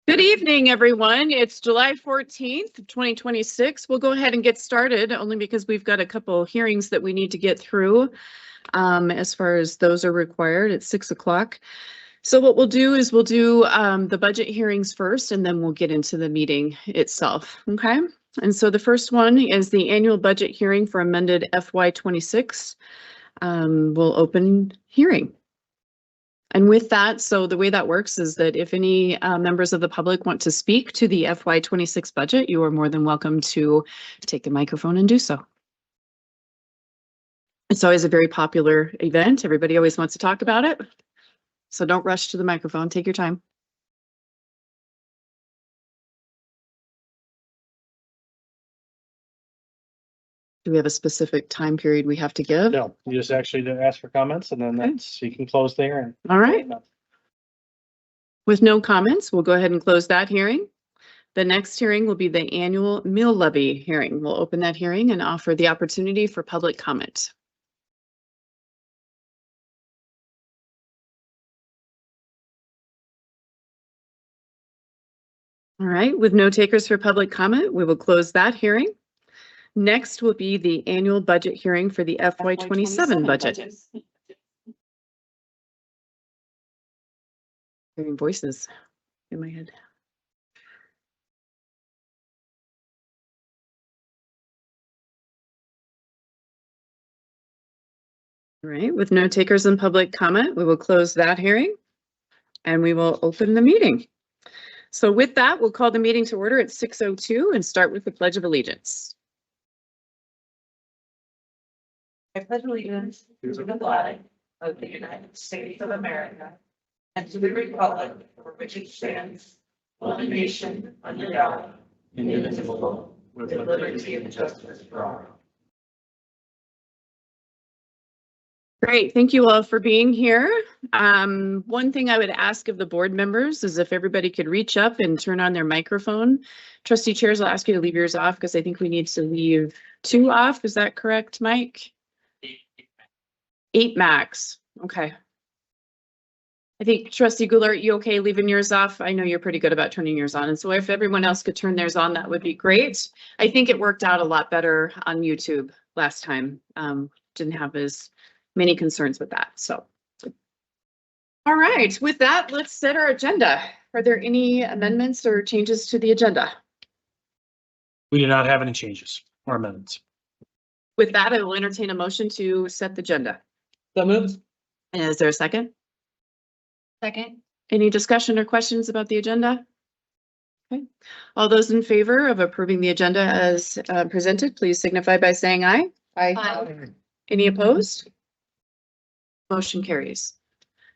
Good evening, everyone. It's July 14th, 2026. We'll go ahead and get started only because we've got a couple hearings that we need to get through as far as those are required at 6 o'clock. So what we'll do is we'll do the budget hearings first, and then we'll get into the meeting itself. Okay. And so the first one is the annual budget hearing for amended FY26. We'll open hearing. And with that, so the way that works is that if any members of the public want to speak to the FY26 budget, you are more than welcome to take the microphone and do so. It's always a very popular event. Everybody always wants to talk about it. So don't rush to the microphone. Take your time. Do we have a specific time period we have to give? No, you just actually ask for comments and then that's, you can close there. And all right. With no comments, we'll go ahead and close that hearing. The next hearing will be the annual mill levy hearing. We'll open that hearing and offer the opportunity for public comment. All right, with no takers for public comment, we will close that hearing. Next will be the annual budget hearing for the FY27 budget. Hearing voices in my head. All right, with no takers in public comment, we will close that hearing and we will open the meeting. So with that, we'll call the meeting to order at 6:02 and start with the Pledge of Allegiance. I pledge allegiance to the flag of the United States of America and to the republic for which it stands, one nation under God, indivisible, with liberty and justice for all. Great, thank you all for being here. One thing I would ask of the board members is if everybody could reach up and turn on their microphone. Trustee chairs, I'll ask you to leave yours off because I think we need to leave 2 off. Is that correct, Mike? 8 max. Okay. I think Trustee Goulart, you okay leaving yours off? I know you're pretty good about turning yours on. And so if everyone else could turn theirs on, that would be great. I think it worked out a lot better on YouTube last time. Didn't have as many concerns with that. So, all right, with that, let's set our agenda. Are there any amendments or changes to the agenda? we do not have any changes or amendments. With that, I will entertain a motion to set the agenda. So moved. And is there a second? Second. Any discussion or questions about the agenda? Okay. All those in favor of approving the agenda as presented, please signify by saying aye. Aye. Any opposed? Motion carries.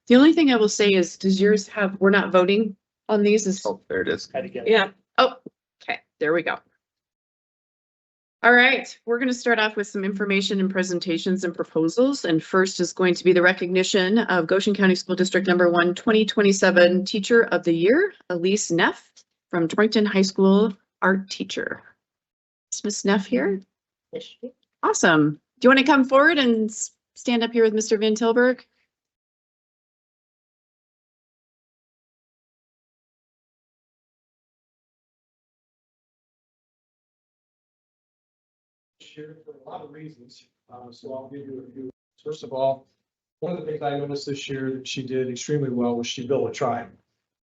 The only thing I will say is, does yours have, we're not voting on these? Oh, there it is. Yeah. Oh, okay. There we go. All right. We're going to start off with some information and presentations and proposals. And first is going to be the recognition of Goshen County School District number 1 2027 Teacher of the Year, Elise Neff from Torrington High School art teacher. Is Ms. Neff here? Awesome. Do you want to come forward and stand up here with Mr. Van Tilburg? Share for a lot of reasons, so I'll give you a few. First of all, one of the things I noticed this year that she did extremely well was she built a tribe.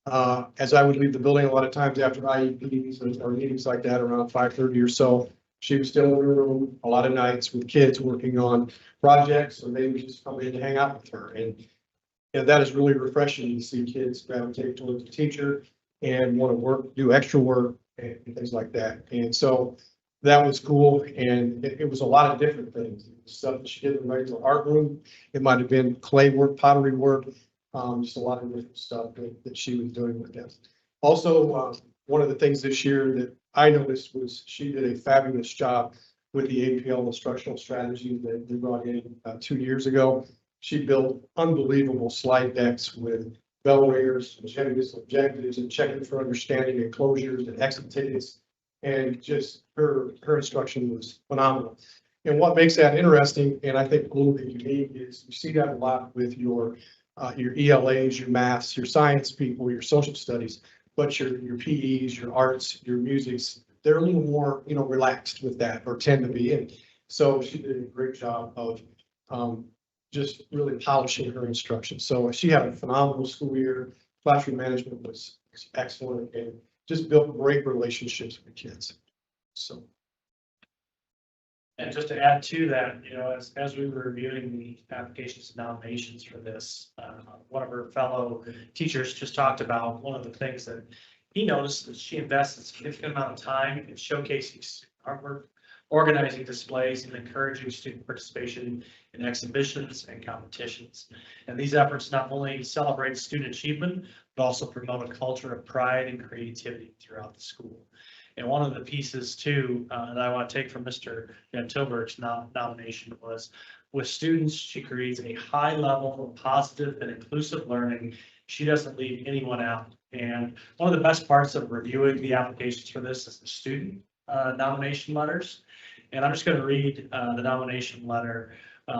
As I would leave the building a lot of times after IEPs or meetings like that around 5:30 or so, she was still in her room a lot of nights with kids working on projects, or maybe just come in to hang out with her. And that is really refreshing to see kids gravitate towards the teacher and want to work, do extra work and things like that. And so that was cool. And it was a lot of different things. Stuff that she did in the regular art room. It might have been clay work, pottery work, just a lot of different stuff that she was doing with them. Also, one of the things this year that I noticed was she did a fabulous job with the APL instructional strategy that we brought in 2 years ago. She built unbelievable slide decks with bell ringers, agendas, objectives, and checking for understanding and closures and exit tickets. And just her instruction was phenomenal. And what makes that interesting, and I think a little bit unique, is you see that a lot with your ELAs, your maths, your science people, your social studies. but your PEs, your arts, your musics, they're a little more, relaxed with that or tend to be. And so she did a great job of just really polishing her instruction. So she had a phenomenal school year. Classroom management was excellent and just built great relationships with kids. So. And just to add to that, as we were reviewing the applications and nominations for this, one of our fellow teachers just talked about one of the things that he noticed that she invests a significant amount of time in showcasing artwork, organizing displays, and encouraging student participation in exhibitions and competitions. And these efforts not only celebrate student achievement, but also promote a culture of pride and creativity throughout the school. And one of the pieces too, that I want to take from Mr. Van Tilburg's nomination was, with students, she creates a high level of positive and inclusive learning. She doesn't leave anyone out. And one of the best parts of reviewing the applications for this is the student nomination letters. And I'm just going to read the nomination letter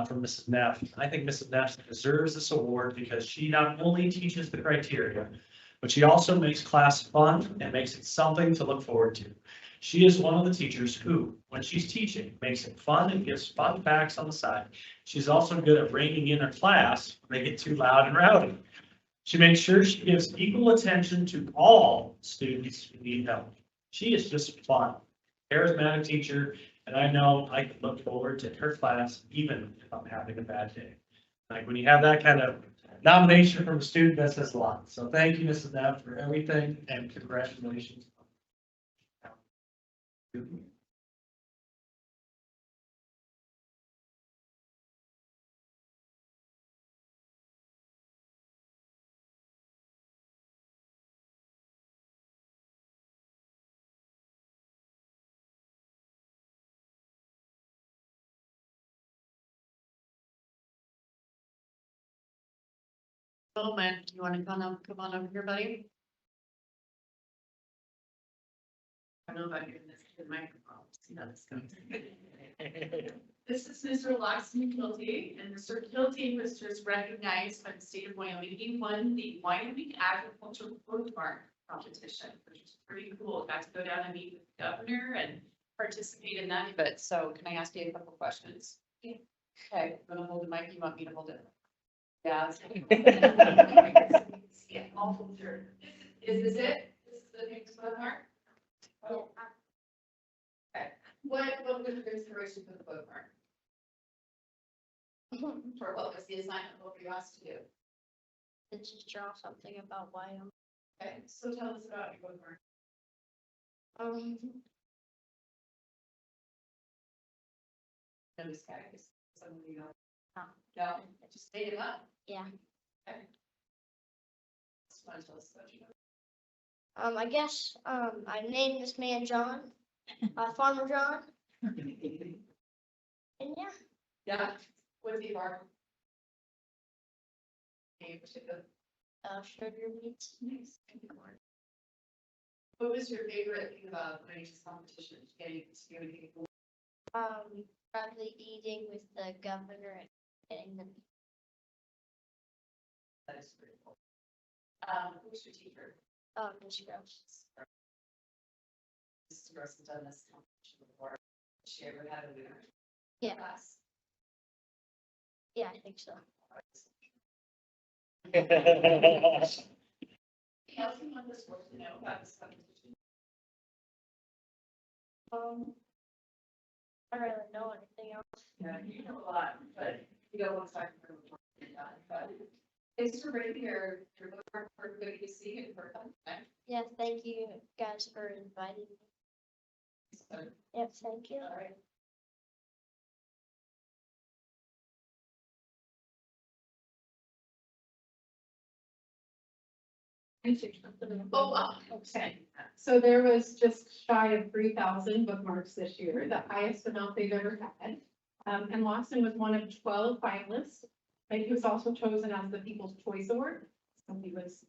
from Mrs. Neff. I think Mrs. Neff deserves this award because she not only teaches the criteria, but she also makes class fun and makes it something to look forward to. She is one of the teachers who, when she's teaching, makes it fun and gives fun facts on the side. She's also good at reining in her class when they get too loud and rowdy. She makes sure she gives equal attention to all students who need help. She is just fun, charismatic teacher, and I know I can look forward to her class even if I'm having a bad day. Like when you have that kind of nomination from a student, that says a lot. So thank you, Mrs. Neff, for everything and congratulations. Moment, you want to come on over here, buddy? I don't know about getting this to the microphone. See how this goes. This is Mr. Loxton Kilty, and Mr. Kilty was just recognized by the state of Wyoming. He won the Wyoming Agricultural Bookmark Competition, which is pretty cool. Got to go down and meet with the governor and participate in that event. So can I ask you a couple questions? Okay, I'm gonna hold the mic. You want me to hold it? Yeah. Yeah, all sure. Is this it? This is the next bookmark? Oh. Okay. What was your inspiration for the bookmark? For what was the assignment? What were you asked to do? To just draw something about Wyoming. Okay, so tell us about your bookmark. No, this guy is somebody else. No, I just made it up. Yeah. Okay. So why don't you tell us about your book? I guess, I named this man John, Farmer John. And yeah, Yeah, what's the farm? Any particular? sugar beets. Nice. What was your favorite thing about winning this competition? Getting to see anything cool? Probably eating with the governor and getting the, That is pretty cool. Who's your teacher? Miss Gross. Mrs. Gross has done this competition before. Has she ever had a winner? Yeah. Class? Yeah, I think so. Anything else you want this board to know about this competition? I don't really know anything else. Yeah, you know a lot, but you don't want to talk about what you've done, but thanks for bringing your bookmark for everybody to see and for coming. Yeah, thank you guys for inviting me. So, Yep, thank you. all right. Oh, wow, okay. So there was just shy of 3,000 bookmarks this year, the highest amount they've ever had. And Lawson was one of 12 finalists. And he was also chosen as the People's Choice Award. So he was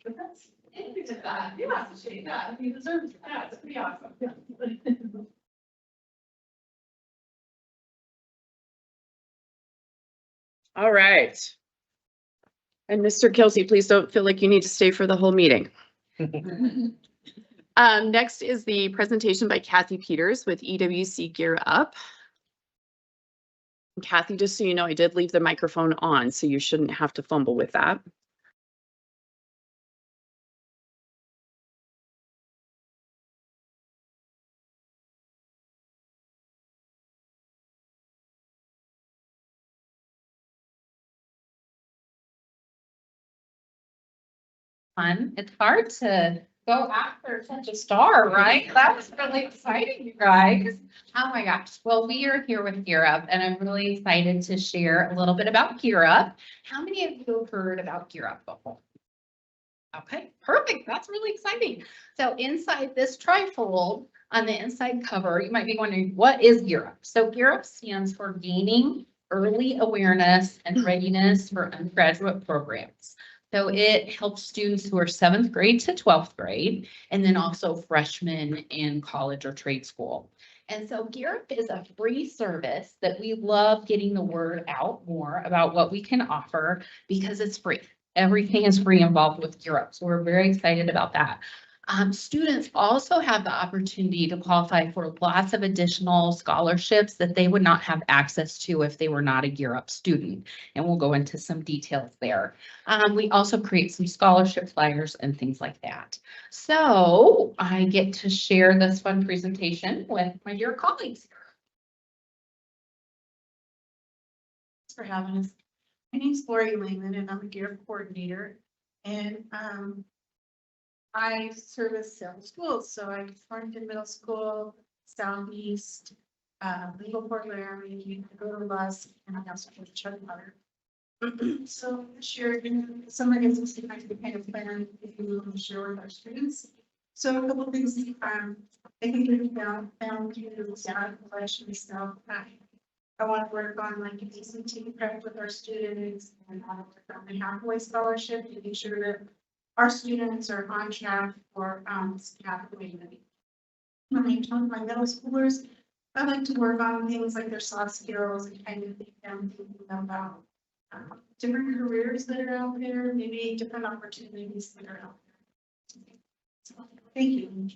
the best. He did that. Yeah, yeah, he deserves that. It's pretty awesome. All right. And Mr. Kelsey, please don't feel like you need to stay for the whole meeting. Next is the presentation by Kathy Peters with EWC Gear Up. Kathy, just so you know, I did leave the microphone on, so you shouldn't have to fumble with that. Fun. It's hard to go after such a star, right? That was really exciting, you guys. Oh my gosh. Well, we are here with Gear Up, and I'm really excited to share a little bit about Gear Up. How many of you have heard about Gear Up before? Okay, perfect. That's really exciting. So inside this trifold on the inside cover, you might be wondering, what is Gear Up? So Gear Up stands for Gaining Early Awareness and Readiness for Undergraduate Programs. So it helps students who are 7th grade to 12th grade, and then also freshmen in college or trade school. And so Gear Up is a free service that we love getting the word out more about what we can offer because it's free. Everything is free involved with Gear Up. So we're very excited about that. Students also have the opportunity to qualify for lots of additional scholarships that they would not have access to if they were not a Gear Up student. And we'll go into some details there. We also create some scholarship flyers and things like that. So I get to share this fun presentation with my dear colleagues. Thanks for having us. My name's Lori Lehman and I'm a Gear Up coordinator. And I service several schools. So I Farmington Middle School, Southeast, Legal Portland Laramie, go to Lusk, and I also go to Chuck Butter. So this year, summer gives us time to kind of plan if we will share with our students. So a couple of things I think we've found through the data collection stuff. I want to work on like an ACT prep with our students and I want to work on the halfway scholarship to make sure that our students are on track for halfway. When I talk to my middle schoolers, I like to work on things like their soft skills and kind of think them thinking about different careers that are out there, maybe different opportunities that are out there. So, thank you.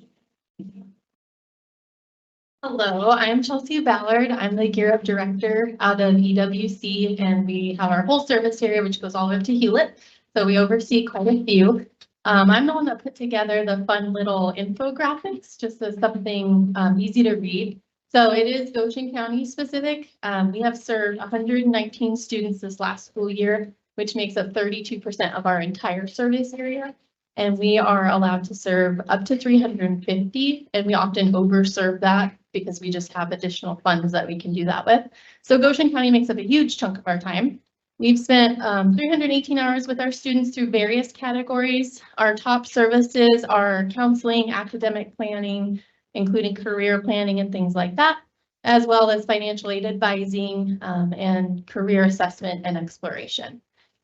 Hello, I'm Chelsea Ballard. I'm the Gear Up director out of EWC, and we have our whole service area, which goes all the way up to Hewlett. So we oversee quite a few. I'm the one that put together the fun little infographics, just as something easy to read. So it is Goshen County specific. We have served 119 students this last school year, which makes up 32% of our entire service area. And we are allowed to serve up to 350, and we often overserve that because we just have additional funds that we can do that with. So Goshen County makes up a huge chunk of our time. We've spent 318 hours with our students through various categories. Our top services are counseling, academic planning, including career planning and things like that, as well as financial aid advising and career assessment and exploration.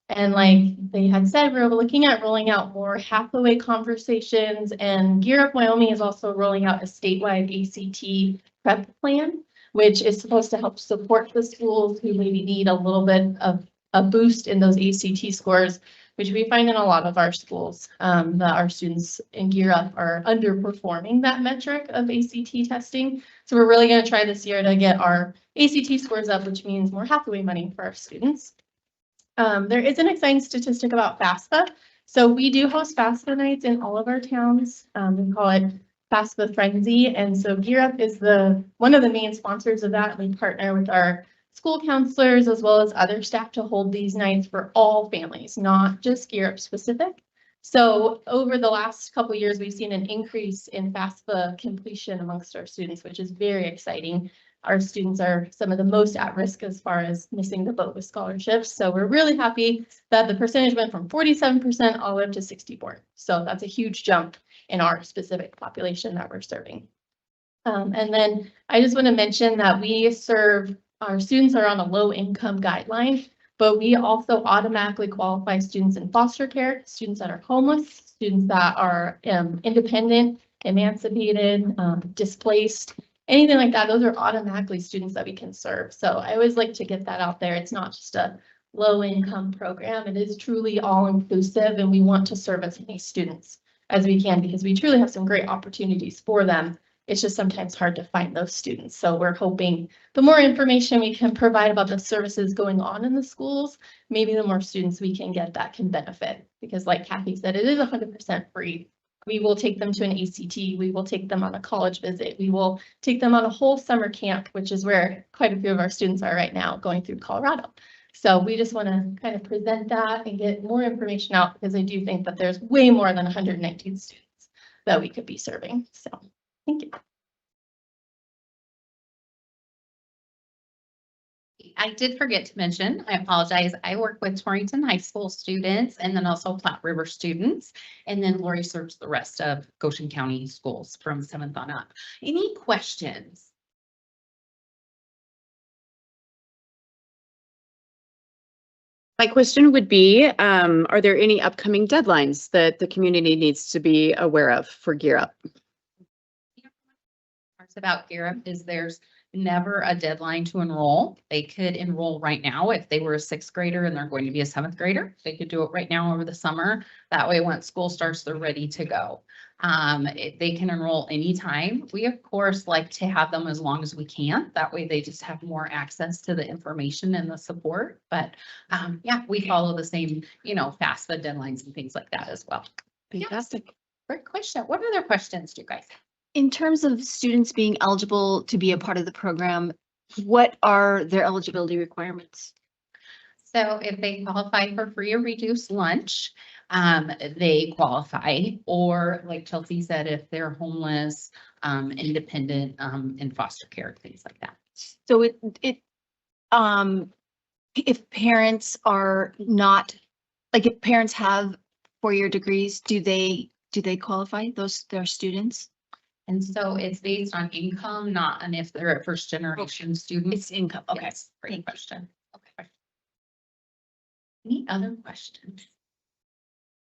And like they had said, we're looking at rolling out more Hathaway conversations, and Gear Up Wyoming is also rolling out a statewide ACT prep plan, which is supposed to help support the schools who maybe need a little bit of a boost in those ACT scores, which we find in a lot of our schools, that our students in Gear Up are underperforming that metric of ACT testing. So we're really going to try this year to get our ACT scores up, which means more Hathaway money for our students. There is an exciting statistic about FAFSA. So we do host FAFSA nights in all of our towns. We call it FAFSA Frenzy. And so Gear Up is one of the main sponsors of that. We partner with our school counselors as well as other staff to hold these nights for all families, not just Gear Up specific. So over the last couple of years, we've seen an increase in FAFSA completion amongst our students, which is very exciting. Our students are some of the most at risk as far as missing the boat with scholarships. So we're really happy that the percentage went from 47% all the way up to 64%. So that's a huge jump in our specific population that we're serving. And then I just want to mention that our students are on a low income guideline, but we also automatically qualify students in foster care, students that are homeless, students that are independent, emancipated, displaced, anything like that. Those are automatically students that we can serve. So I always like to get that out there. It's not just a low income program. It is truly all inclusive, and we want to serve as many students as we can, because we truly have some great opportunities for them. It's just sometimes hard to find those students. So we're hoping the more information we can provide about the services going on in the schools, maybe the more students we can get that can benefit. Because like Kathy said, it is 100% free. We will take them to an ACT. We will take them on a college visit. We will take them on a whole summer camp, which is where quite a few of our students are right now going through Colorado. So we just want to kind of present that and get more information out, because I do think that there's way more than 119 students that we could be serving. So thank you. I did forget to mention, I apologize, I work with Torrington High School students and then also Platte River students. And then Lori serves the rest of Goshen County schools from 7th on up. Any questions? My question would be, are there any upcoming deadlines that the community needs to be aware of for Gear Up? Parts about Gear Up is there's never a deadline to enroll. They could enroll right now if they were a 6th grader and they're going to be a 7th grader. They could do it right now over the summer. That way, once school starts, they're ready to go. They can enroll anytime. We, of course, like to have them as long as we can. That way, they just have more access to the information and the support. But yeah, we follow the same, FAFSA deadlines and things like that as well. Fantastic. Great question. What other questions do you guys have? In terms of students being eligible to be a part of the program, what are their eligibility requirements? So if they qualify for free or reduced lunch, they qualify. Or like Chelsea said, if they're homeless, independent, in foster care, things like that. So if parents are not, like if parents have 4-year degrees, do they qualify, their students? And so it's based on income, not on if they're a first generation student. It's income, okay. Yes, great Thank you. question. Okay. Any other questions?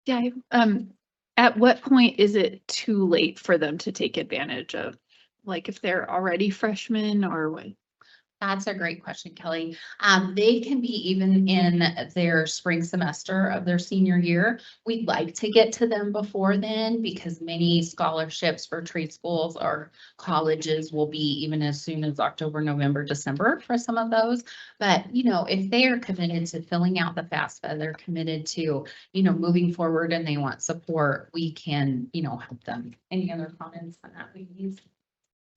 Yeah. At what point is it too late for them to take advantage of, like if they're already freshmen or what? That's a great question, Kelly. They can be even in their spring semester of their senior year. We'd like to get to them before then because many scholarships for trade schools or colleges will be even as soon as October, November, December for some of those. But, if they are committed to filling out the FAFSA, they're committed to, moving forward and they want support, we can, help them. Any other comments on that, ladies?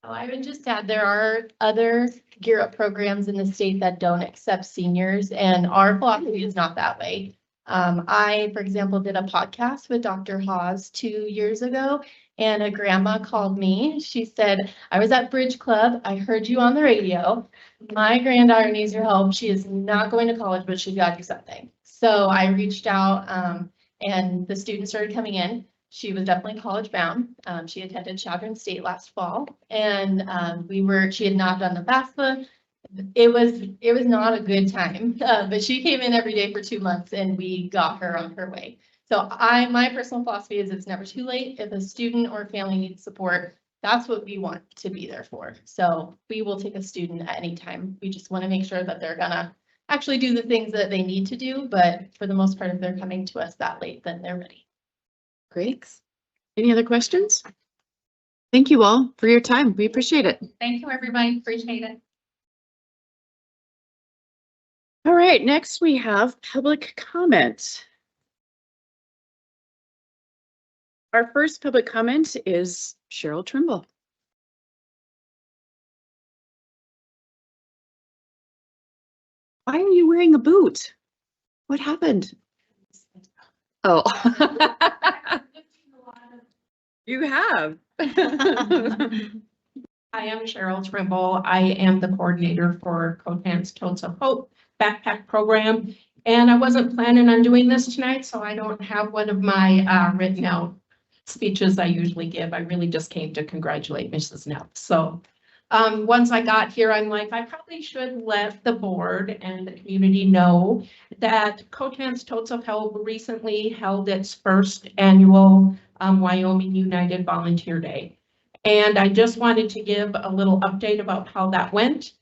Oh, I would just add, there are other Gear Up programs in the state that don't accept seniors, and our philosophy is not that way. I, for example, did a podcast with Dr. Hawes 2 years ago, and a grandma called me. She said, I was at Bridge Club. I heard you on the radio. My granddaughter needs your help. She is not going to college, but she's got to do something. So I reached out, and the students started coming in. She was definitely college bound. She attended Chadron State last fall, and she had not done the FAFSA. It was not a good time, but she came in every day for 2 months and we got her on her way. So my personal philosophy is it's never too late. If a student or family needs support, that's what we want to be there for. So we will take a student at any time. We just want to make sure that they're gonna actually do the things that they need to do. But for the most part, if they're coming to us that late, then they're ready. Great. Any other questions? Thank you all for your time. We appreciate it. Thank you, everybody. Appreciate it. All right, next we have public comment. Our first public comment is Cheryl Trimble. Why are you wearing a boot? What happened? Oh. You have. I am Cheryl Trimble. I am the coordinator for Cotan's Totes of Hope backpack program. And I wasn't planning on doing this tonight, so I don't have one of my written out speeches I usually give. I really just came to congratulate Mrs. Neff. So once I got here, I'm like, I probably should let the board and the community know that Cotan's Totes of Hope recently held its first annual Wyoming United Volunteer Day. And I just wanted to give a little update about how that went.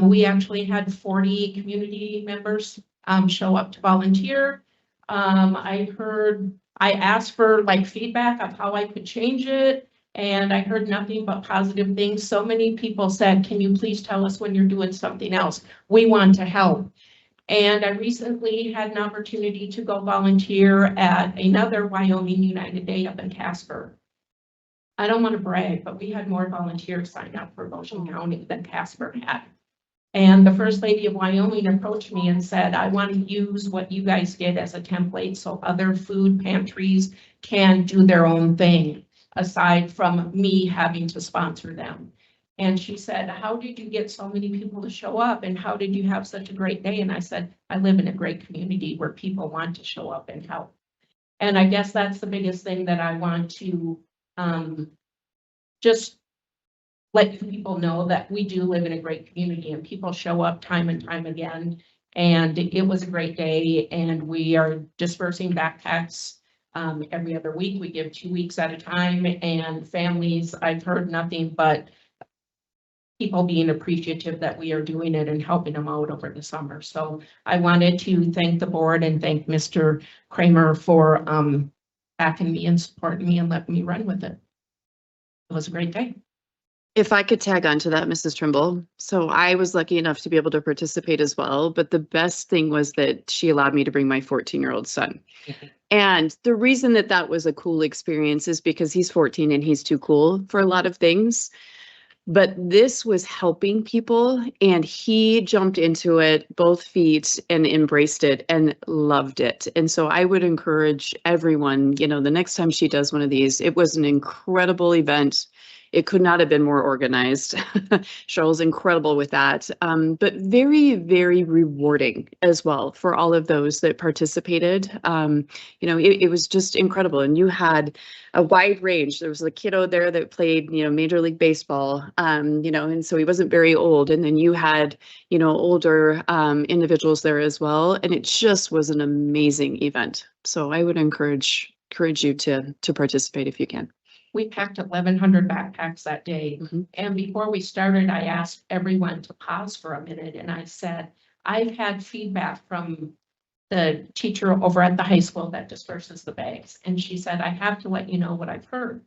We actually had 40 community members show up to volunteer. I heard I asked for like feedback of how I could change it, and I heard nothing but positive things. So many people said, can you please tell us when you're doing something else? We want to help. And I recently had an opportunity to go volunteer at another Wyoming United Day up in Casper. I don't want to brag, but we had more volunteers sign up for Goshen County than Casper had. And the First Lady of Wyoming approached me and said, I want to use what you guys did as a template so other food pantries can do their own thing, aside from me having to sponsor them. And she said, how did you get so many people to show up? And how did you have such a great day? And I said, I live in a great community where people want to show up and help. And I guess that's the biggest thing that I want to just let people know, that we do live in a great community and people show up time and time again. And it was a great day, and we are dispersing backpacks every other week. We give 2 weeks at a time, and families, I've heard nothing but people being appreciative that we are doing it and helping them out over the summer. So I wanted to thank the board and thank Mr. Kramer for backing me and supporting me and letting me run with it. It was a great day. If I could tag on to that, Mrs. Trimble. So I was lucky enough to be able to participate as well, but the best thing was that she allowed me to bring my 14-year-old son. And the reason that that was a cool experience is because he's 14 and he's too cool for a lot of things. But this was helping people, and he jumped into it both feet and embraced it and loved it. And so I would encourage everyone, the next time she does one of these, it was an incredible event. It could not have been more organized. Cheryl's incredible with that, but very, very rewarding as well for all of those that participated. It was just incredible. And you had a wide range. There was a kiddo there that played, Major League Baseball, and so he wasn't very old. And then you had, older individuals there as well. And it just was an amazing event. So I would encourage you to participate if you can. We packed 1,100 backpacks that day. Mhm. And before we started, I asked everyone to pause for a minute. And I said, I've had feedback from the teacher over at the high school that disperses the bags. And she said, I have to let you know what I've heard.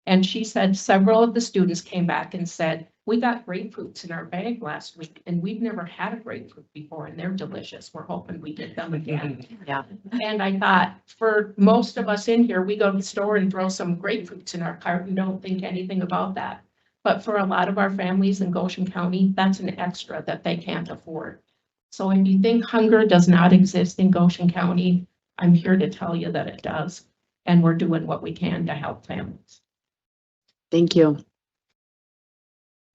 And she said several of the students came back and said, we got grapefruits in our bag last week and we've never had a grapefruit before and they're delicious. We're hoping we get them again. Yeah. And I thought, for most of us in here, we go to the store and throw some grapefruits in our cart and don't think anything about that. But for a lot of our families in Goshen County, that's an extra that they can't afford. So if you think hunger does not exist in Goshen County, I'm here to tell you that it does. And we're doing what we can to help families. Thank you.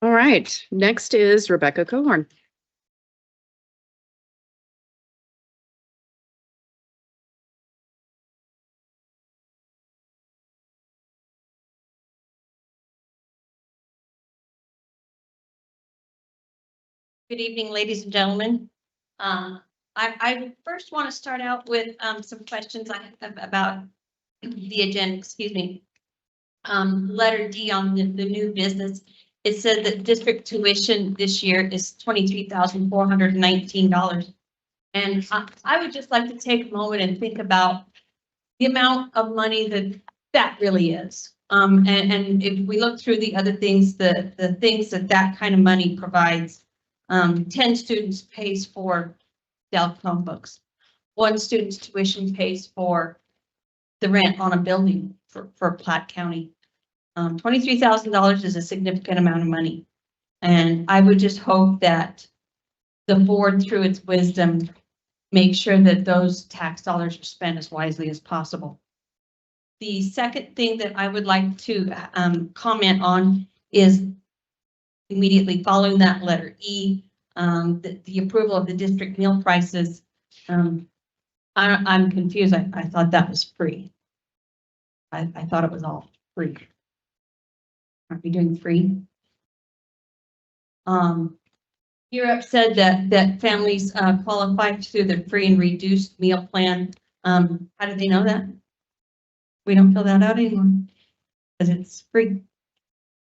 All right, next is Rebecca Cohorn. Good evening, ladies and gentlemen. I first want to start out with some questions I have about the agenda, excuse me. Letter D on the new business. It said that district tuition this year is $23,419. And I would just like to take a moment and think about the amount of money that really is. And if we look through the other things, the things that kind of money provides, 10 students pays for Dell Chromebooks. 1 student's tuition pays for the rent on a building for Platte County. $23,000 is a significant amount of money. And I would just hope that the board, through its wisdom, makes sure that those tax dollars are spent as wisely as possible. The second thing that I would like to comment on is immediately following that letter E, the approval of the district meal prices. I'm confused. I thought that was free. I thought it was all free. Aren't we doing free? Europe said that families qualify through the free and reduced meal plan. How do they know that? We don't fill that out anymore because it's free.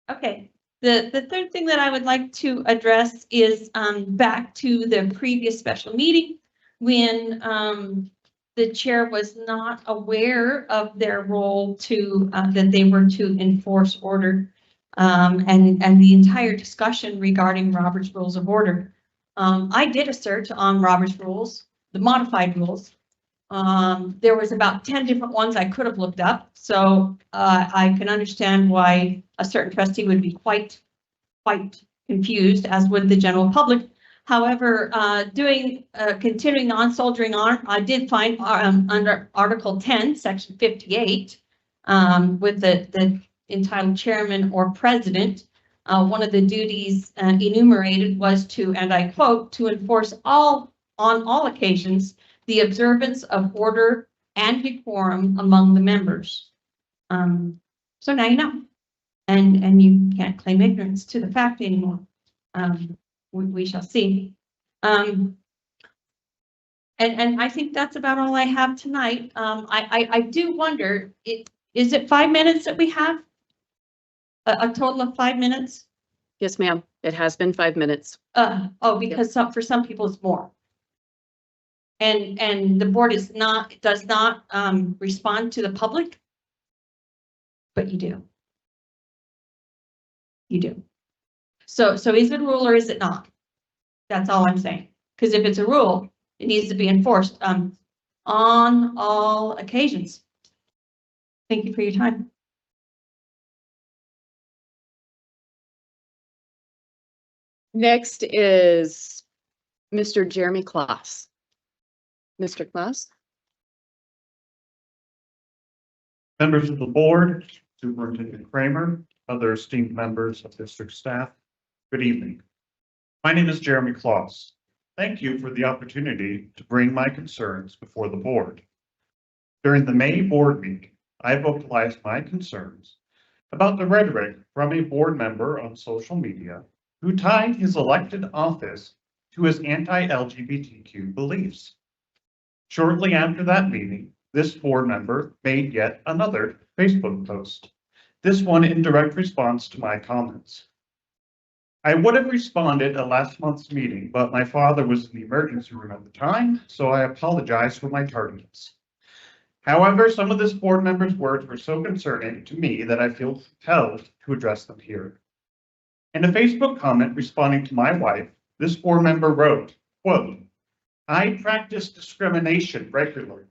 Okay. The third thing that I would like to address is back to the previous special meeting when the chair was not aware of their role to, that they were to enforce order. And the entire discussion regarding Robert's Rules of Order. I did a search on Robert's Rules, the modified rules. There was about 10 different ones I could have looked up, so I can understand why a certain trustee would be quite confused, as would the general public. However, continuing on soldiering on, I did find under Article 10, Section 58, with the entitled Chairman or President, one of the duties enumerated was to, and I quote, to enforce on all occasions the observance of order and decorum among the members. So now you know, and you can't claim ignorance to the fact anymore. We shall see. And I think that's about all I have tonight. I do wonder, is it 5 minutes that we have? A total of 5 minutes? Yes, ma'am. It has been 5 minutes. Because for some people it's more. And the board does not respond to the public, but you do. You do. So is it a rule or is it not? That's all I'm saying. Because if it's a rule, it needs to be enforced on all occasions. Thank you for your time. Next is Mr. Jeremy Klaas. Mr. Klaas? Members of the board, Superintendent Kramer, other esteemed members of district staff, good evening. My name is Jeremy Klaas. Thank you for the opportunity to bring my concerns before the board. During the May board meeting, I vocalized my concerns about the rhetoric from a board member on social media who tied his elected office to his anti-LGBTQ beliefs. Shortly after that meeting, this board member made yet another Facebook post, this one in direct response to my comments. I would have responded at last month's meeting, but my father was in the emergency room at the time, so I apologize for my tardiness. However, some of this board member's words were so concerning to me that I feel compelled to address them here. In a Facebook comment responding to my wife, this board member wrote, quote, I practice discrimination regularly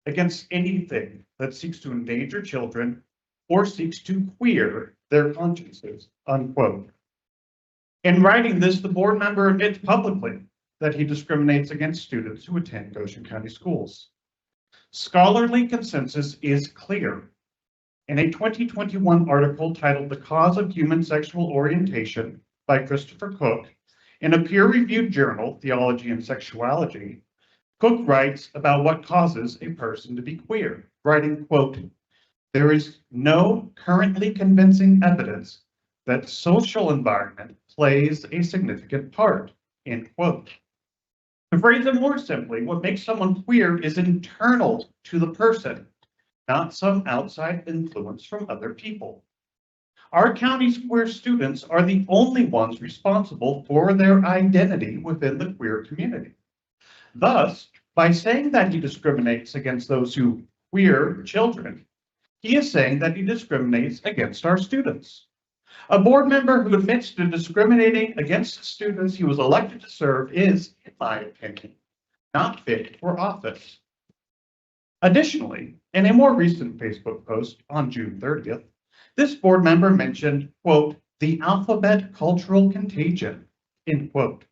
against anything that seeks to endanger children or seeks to queer their consciences, unquote. In writing this, the board member admits publicly that he discriminates against students who attend Goshen County schools. Scholarly consensus is clear. In a 2021 article titled The Cause of Human Sexual Orientation by Christopher Cook, in a peer-reviewed journal, Theology and Sexuality, Cook writes about what causes a person to be queer, writing, quote, there is no currently convincing evidence that social environment plays a significant part, end quote. To phrase it more simply, what makes someone queer is internal to the person, not some outside influence from other people. Our county's queer students are the only ones responsible for their identity within the queer community. Thus, by saying that he discriminates against those who queer children, he is saying that he discriminates against our students. A board member who admits to discriminating against the students he was elected to serve is, in my opinion, not fit for office. Additionally, in a more recent Facebook post on June 30th, this board member mentioned, quote, the alphabet cultural contagion, end quote.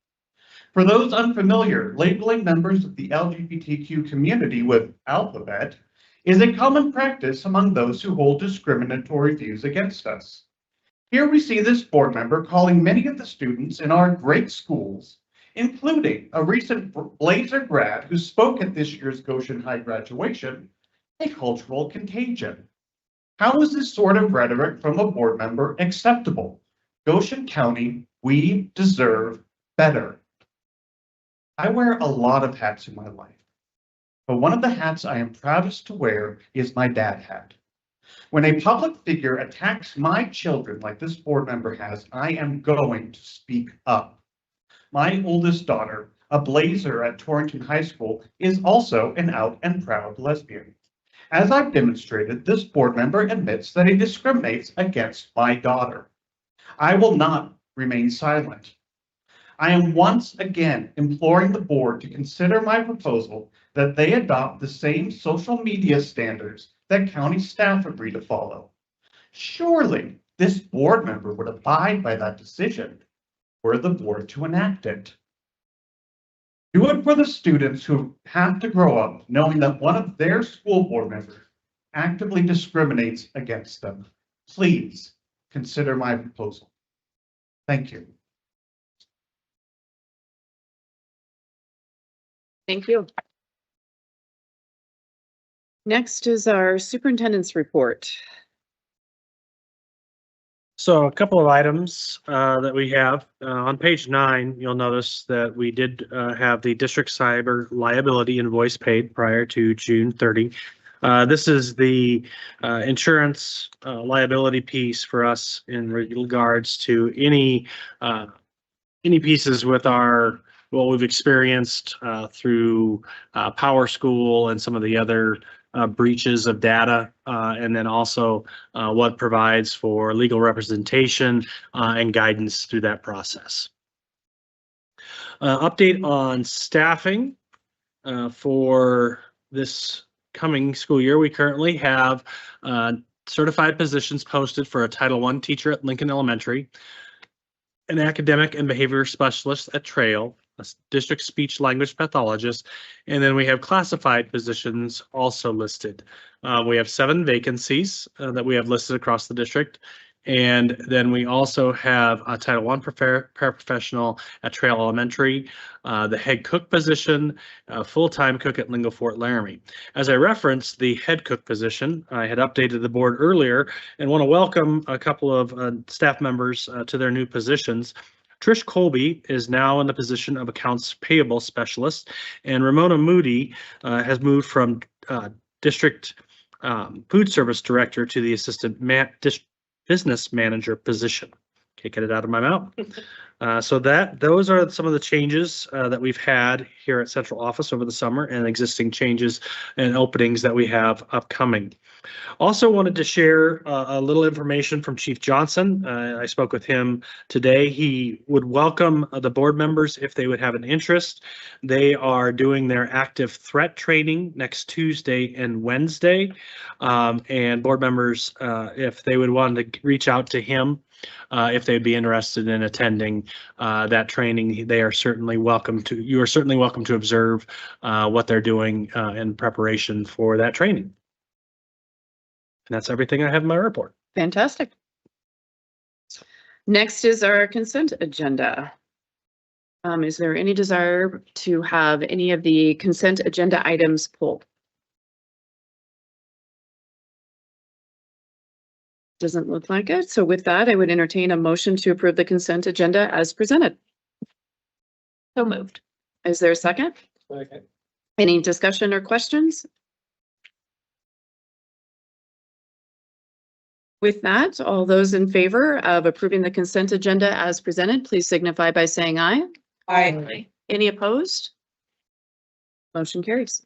For those unfamiliar, labeling members of the LGBTQ community with alphabet is a common practice among those who hold discriminatory views against us. Here we see this board member calling many of the students in our great schools, including a recent Blazer grad who spoke at this year's Goshen High graduation, a cultural contagion. How is this sort of rhetoric from a board member acceptable? Goshen County, we deserve better. I wear a lot of hats in my life, but one of the hats I am proudest to wear is my dad hat. When a public figure attacks my children like this board member has, I am going to speak up. My oldest daughter, a blazer at Torrington High School, is also an out and proud lesbian. As I've demonstrated, this board member admits that he discriminates against my daughter. I will not remain silent. I am once again imploring the board to consider my proposal that they adopt the same social media standards that county staff agree to follow. Surely this board member would abide by that decision were the board to enact it. Do it for the students who have to grow up knowing that one of their school board members actively discriminates against them. Please consider my proposal. Thank you. Thank you. Next is our superintendent's report. So a couple of items that we have on page 9, you'll notice that we did have the district cyber liability invoice paid prior to June 30. This is the insurance liability piece for us in regards to any pieces with our what we've experienced through Power School and some of the other breaches of data, and then also what provides for legal representation and guidance through that process. Update on staffing for this coming school year. We currently have certified positions posted for a Title I teacher at Lincoln Elementary, an academic and behavior specialist at Trail, a district speech language pathologist, and then we have classified positions also listed. We have 7 vacancies that we have listed across the district. And then we also have a Title I paraprofessional at Trail Elementary, the head cook position, a full-time cook at Lingo Fort Laramie. As I referenced the head cook position, I had updated the board earlier and want to welcome a couple of staff members to their new positions. Trish Colby is now in the position of accounts payable specialist, and Ramona Moody has moved from district food service director to the assistant business manager position. Can't get it out of my mouth. So those are some of the changes that we've had here at central office over the summer, and existing changes and openings that we have upcoming. Also wanted to share a little information from Chief Johnson. I spoke with him today. He would welcome the board members if they would have an interest. They are doing their active threat training next Tuesday and Wednesday. And board members, if they would want to reach out to him, if they'd be interested in attending that training, they are certainly welcome to. You are certainly welcome to observe what they're doing in preparation for that training. And that's everything I have in my report. Fantastic. Next is our consent agenda. Is there any desire to have any of the consent agenda items pulled? Doesn't look like it. So with that, I would entertain a motion to approve the consent agenda as presented. So moved. Is there a second? Second. Any discussion or questions? With that, all those in favor of approving the consent agenda as presented, please signify by saying aye. Aye. Any opposed? Motion carries.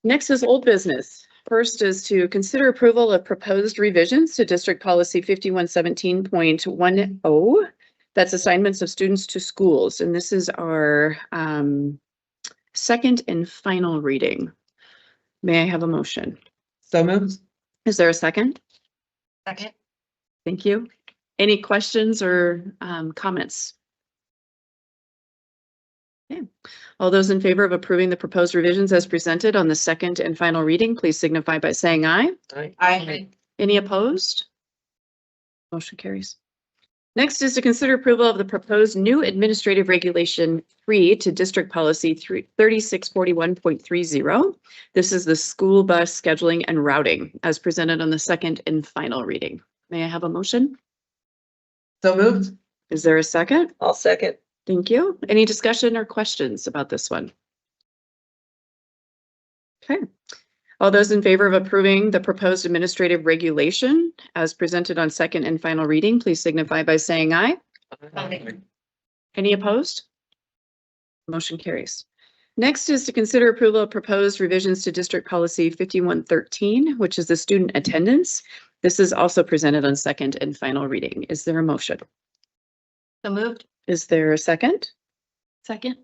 Next is old business. First is to consider approval of proposed revisions to District Policy 5117.10. That's assignments of students to schools. And this is our second and final reading. May I have a motion? So moved. Is there a second? Second. Thank you. Any questions or comments? Okay. All those in favor of approving the proposed revisions as presented on the second and final reading, please signify by saying aye. Aye. Any opposed? Motion carries. Next is to consider approval of the proposed new administrative regulation 3 to District Policy 3641.30. This is the school bus scheduling and routing as presented on the second and final reading. May I have a motion? So moved. Is there a second? I'll second. Thank you. Any discussion or questions about this one? Okay. All those in favor of approving the proposed administrative regulation as presented on second and final reading, please signify by saying aye. Aye. Any opposed? Motion carries. Next is to consider approval of proposed revisions to District Policy 5113, which is the student attendance. This is also presented on second and final reading. Is there a motion? So moved. Is there a second? Second.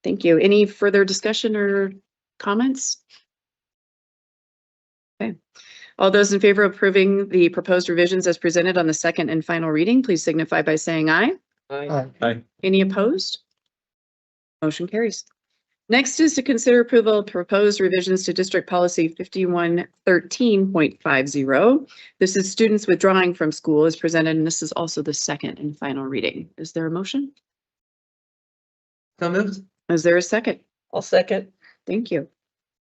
Thank you. Any further discussion or comments? Okay. All those in favor of approving the proposed revisions as presented on the second and final reading, please signify by saying aye. Aye. Any opposed? Motion carries. Next is to consider approval of proposed revisions to District Policy 5113.50. This is students withdrawing from school as presented, and this is also the second and final reading. Is there a motion? So moved. Is there a second? I'll second. Thank you.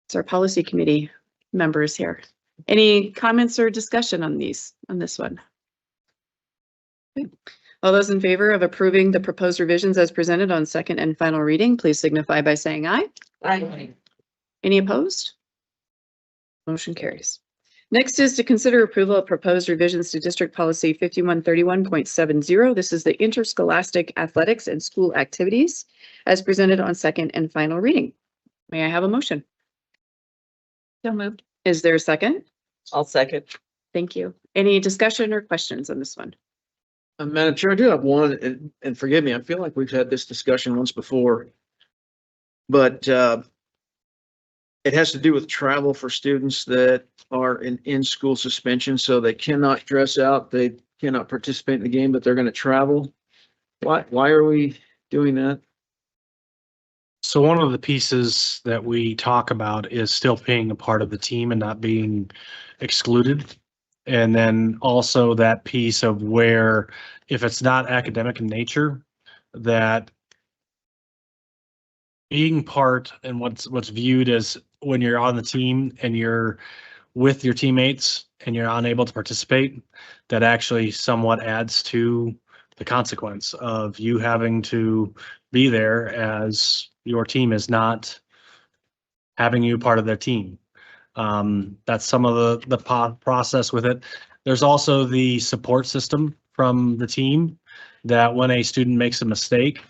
It's our policy committee members here. Any comments or discussion on this one? Okay. All those in favor of approving the proposed revisions as presented on second and final reading, please signify by saying aye. Aye. Any opposed? Motion carries. Next is to consider approval of proposed revisions to District Policy 5131.70. This is the interscholastic athletics and school activities as presented on second and final reading. May I have a motion? So moved. Is there a second? I'll second. Thank you. Any discussion or questions on this one? Madam Chair, I do have one, and forgive me, I feel like we've had this discussion once before. But it has to do with travel for students that are in school suspension, so they cannot dress out, they cannot participate in the game, but they're going to travel. Why are we doing that? So one of the pieces that we talk about is still being a part of the team and not being excluded. And then also that piece of where, if it's not academic in nature, that being part and what's viewed as when you're on the team and you're with your teammates and you're unable to participate, that actually somewhat adds to the consequence of you having to be there as your team is not having you part of their team. That's some of the process with it. There's also the support system from the team that when a student makes a mistake,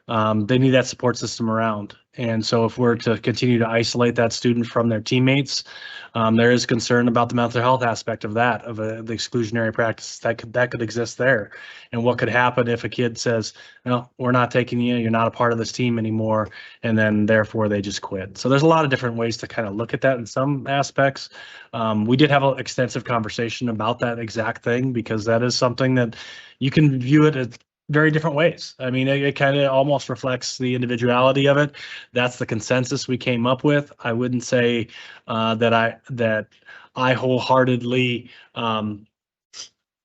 they need that support system around. And so if we're to continue to isolate that student from their teammates, there is concern about the mental health aspect of that, of the exclusionary practice that could exist there. And what could happen if a kid says, no, we're not taking you, you're not a part of this team anymore, and then therefore they just quit. So there's a lot of different ways to kind of look at that in some aspects. We did have an extensive conversation about that exact thing, because that is something that you can view it as very different ways. I mean, it kind of almost reflects the individuality of it. That's the consensus we came up with. I wouldn't say that I wholeheartedly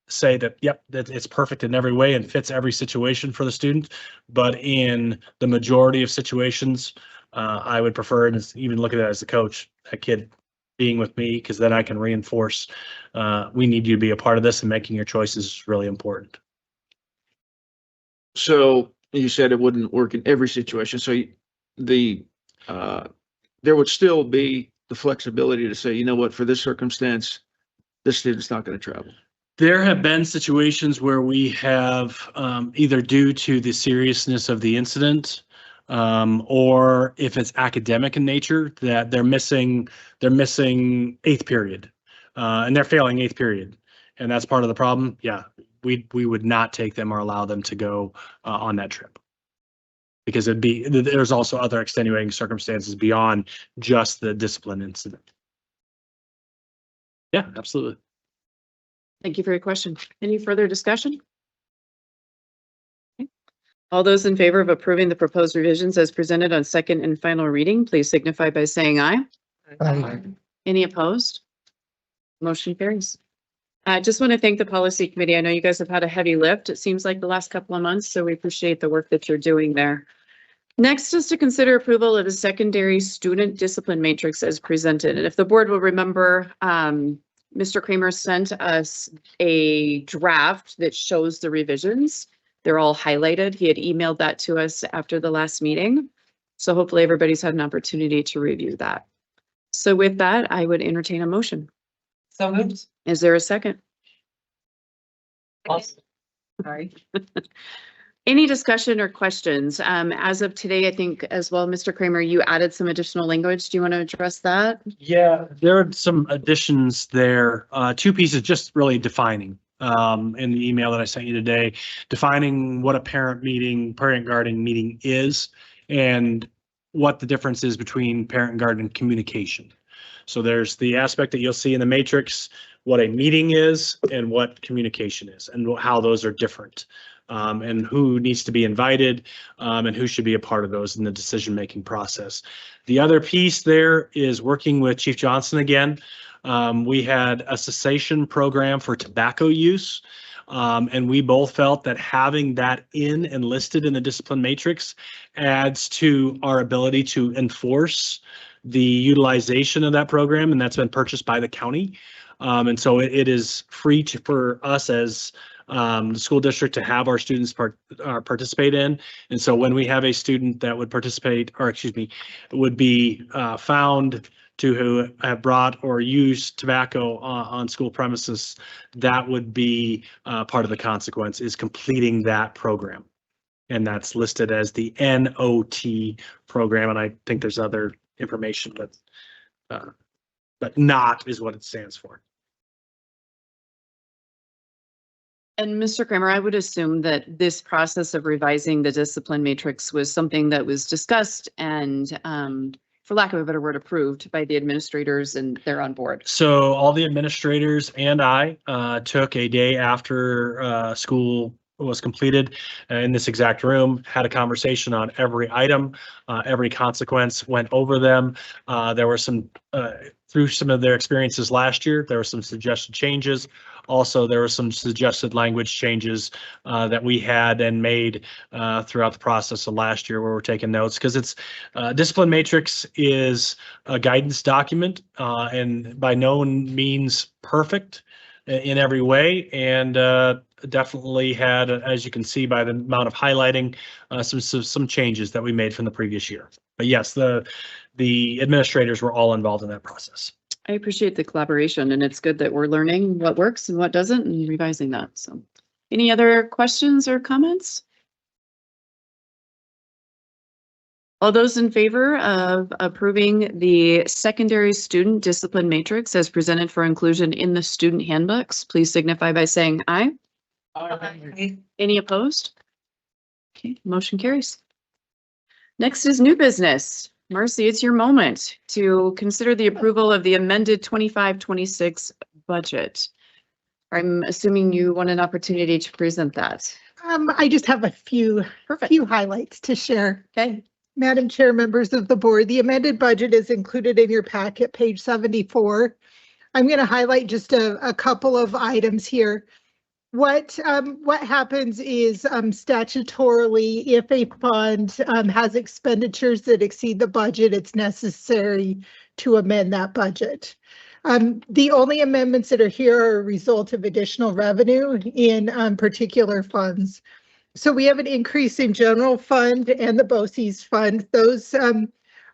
say that, yep, that it's perfect in every way and fits every situation for the student. But in the majority of situations, I would prefer, and even look at it as a coach, a kid being with me, because then I can reinforce, we need you to be a part of this, and making your choices is really important. So you said it wouldn't work in every situation. So there would still be the flexibility to say, you know what, for this circumstance, this student's not going to travel. There have been situations where we have either due to the seriousness of the incident, or if it's academic in nature, that they're missing eighth period, and they're failing eighth period, and that's part of the problem. Yeah, we would not take them or allow them to go on that trip, because there's also other extenuating circumstances beyond just the discipline incident. Yeah, absolutely. Thank you for your question. Any further discussion? Okay. All those in favor of approving the proposed revisions as presented on second and final reading, please signify by saying aye. Aye. Any opposed? Motion carries. I just want to thank the policy committee. I know you guys have had a heavy lift, it seems like, the last couple of months, so we appreciate the work that you're doing there. Next is to consider approval of the secondary student discipline matrix as presented. And if the board will remember, Mr. Kramer sent us a draft that shows the revisions. They're all highlighted. He had emailed that to us after the last meeting. So hopefully everybody's had an opportunity to review that. So with that, I would entertain a motion. So moved. Is there a second? Awesome. Sorry. Any discussion or questions? As of today, I think as well, Mr. Kramer, you added some additional language. Do you want to address that? Yeah, there are some additions there. Two pieces, just really defining in the email that I sent you today, defining what a parent guardian meeting is, and what the difference is between parent and guardian communication. So there's the aspect that you'll see in the matrix, what a meeting is and what communication is, and how those are different. And who needs to be invited, and who should be a part of those in the decision-making process. The other piece there is working with Chief Johnson again. We had a cessation program for tobacco use. And we both felt that having that in and listed in the discipline matrix adds to our ability to enforce the utilization of that program, and that's been purchased by the county. And so it is free for us as the school district to have our students participate in. And so when we have a student that would participate, or excuse me, would be found to have brought or used tobacco on school premises, that would be part of the consequence, is completing that program. And that's listed as the NOT program. And I think there's other information, but NOT is what it stands for. And Mr. Kramer, I would assume that this process of revising the discipline matrix was something that was discussed and, for lack of a better word, approved by the administrators, and they're on board. So all the administrators and I took a day after school was completed in this exact room, had a conversation on every item, every consequence, went over them. There were some, through some of their experiences last year, there were some suggested changes. Also, there were some suggested language changes that we had and made throughout the process of last year, where we're taking notes, because it's discipline matrix is a guidance document and by no means perfect in every way, and definitely had, as you can see by the amount of highlighting, some changes that we made from the previous year. But yes, the administrators were all involved in that process. I appreciate the collaboration, and it's good that we're learning what works and what doesn't and revising that. So any other questions or comments? All those in favor of approving the secondary student discipline matrix as presented for inclusion in the student handbooks, please signify by saying aye. Aye. Any opposed? Okay, motion carries. Next is new business. Marcy, it's your moment to consider the approval of the amended 25-26 budget. I'm assuming you want an opportunity to present that. I just have a few highlights to share. Okay. Madam Chair, members of the board, the amended budget is included in your packet, page 74. I'm going to highlight just a couple of items here. What happens is statutorily, if a fund has expenditures that exceed the budget, it's necessary to amend that budget. The only amendments that are here are a result of additional revenue in particular funds. So we have an increase in general fund and the BOCES fund. Those are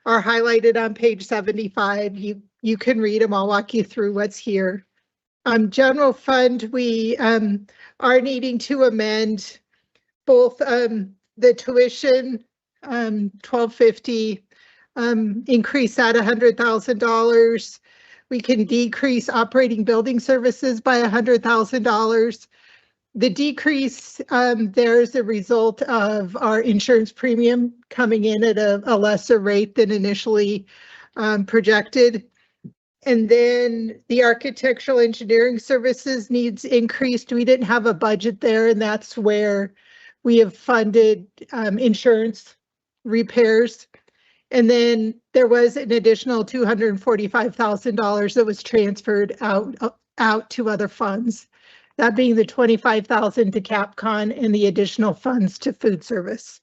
highlighted on page 75. You can read them. I'll walk you through what's here. General fund, we are needing to amend both the tuition, $1,250, increase that $100,000. We can decrease operating building services by $100,000. The decrease there is a result of our insurance premium coming in at a lesser rate than initially projected. And then the architectural engineering services needs increased. We didn't have a budget there, and that's where we have funded insurance repairs. And then there was an additional $245,000 that was transferred out to other funds. That being the $25,000 to Capcom and the additional funds to food service.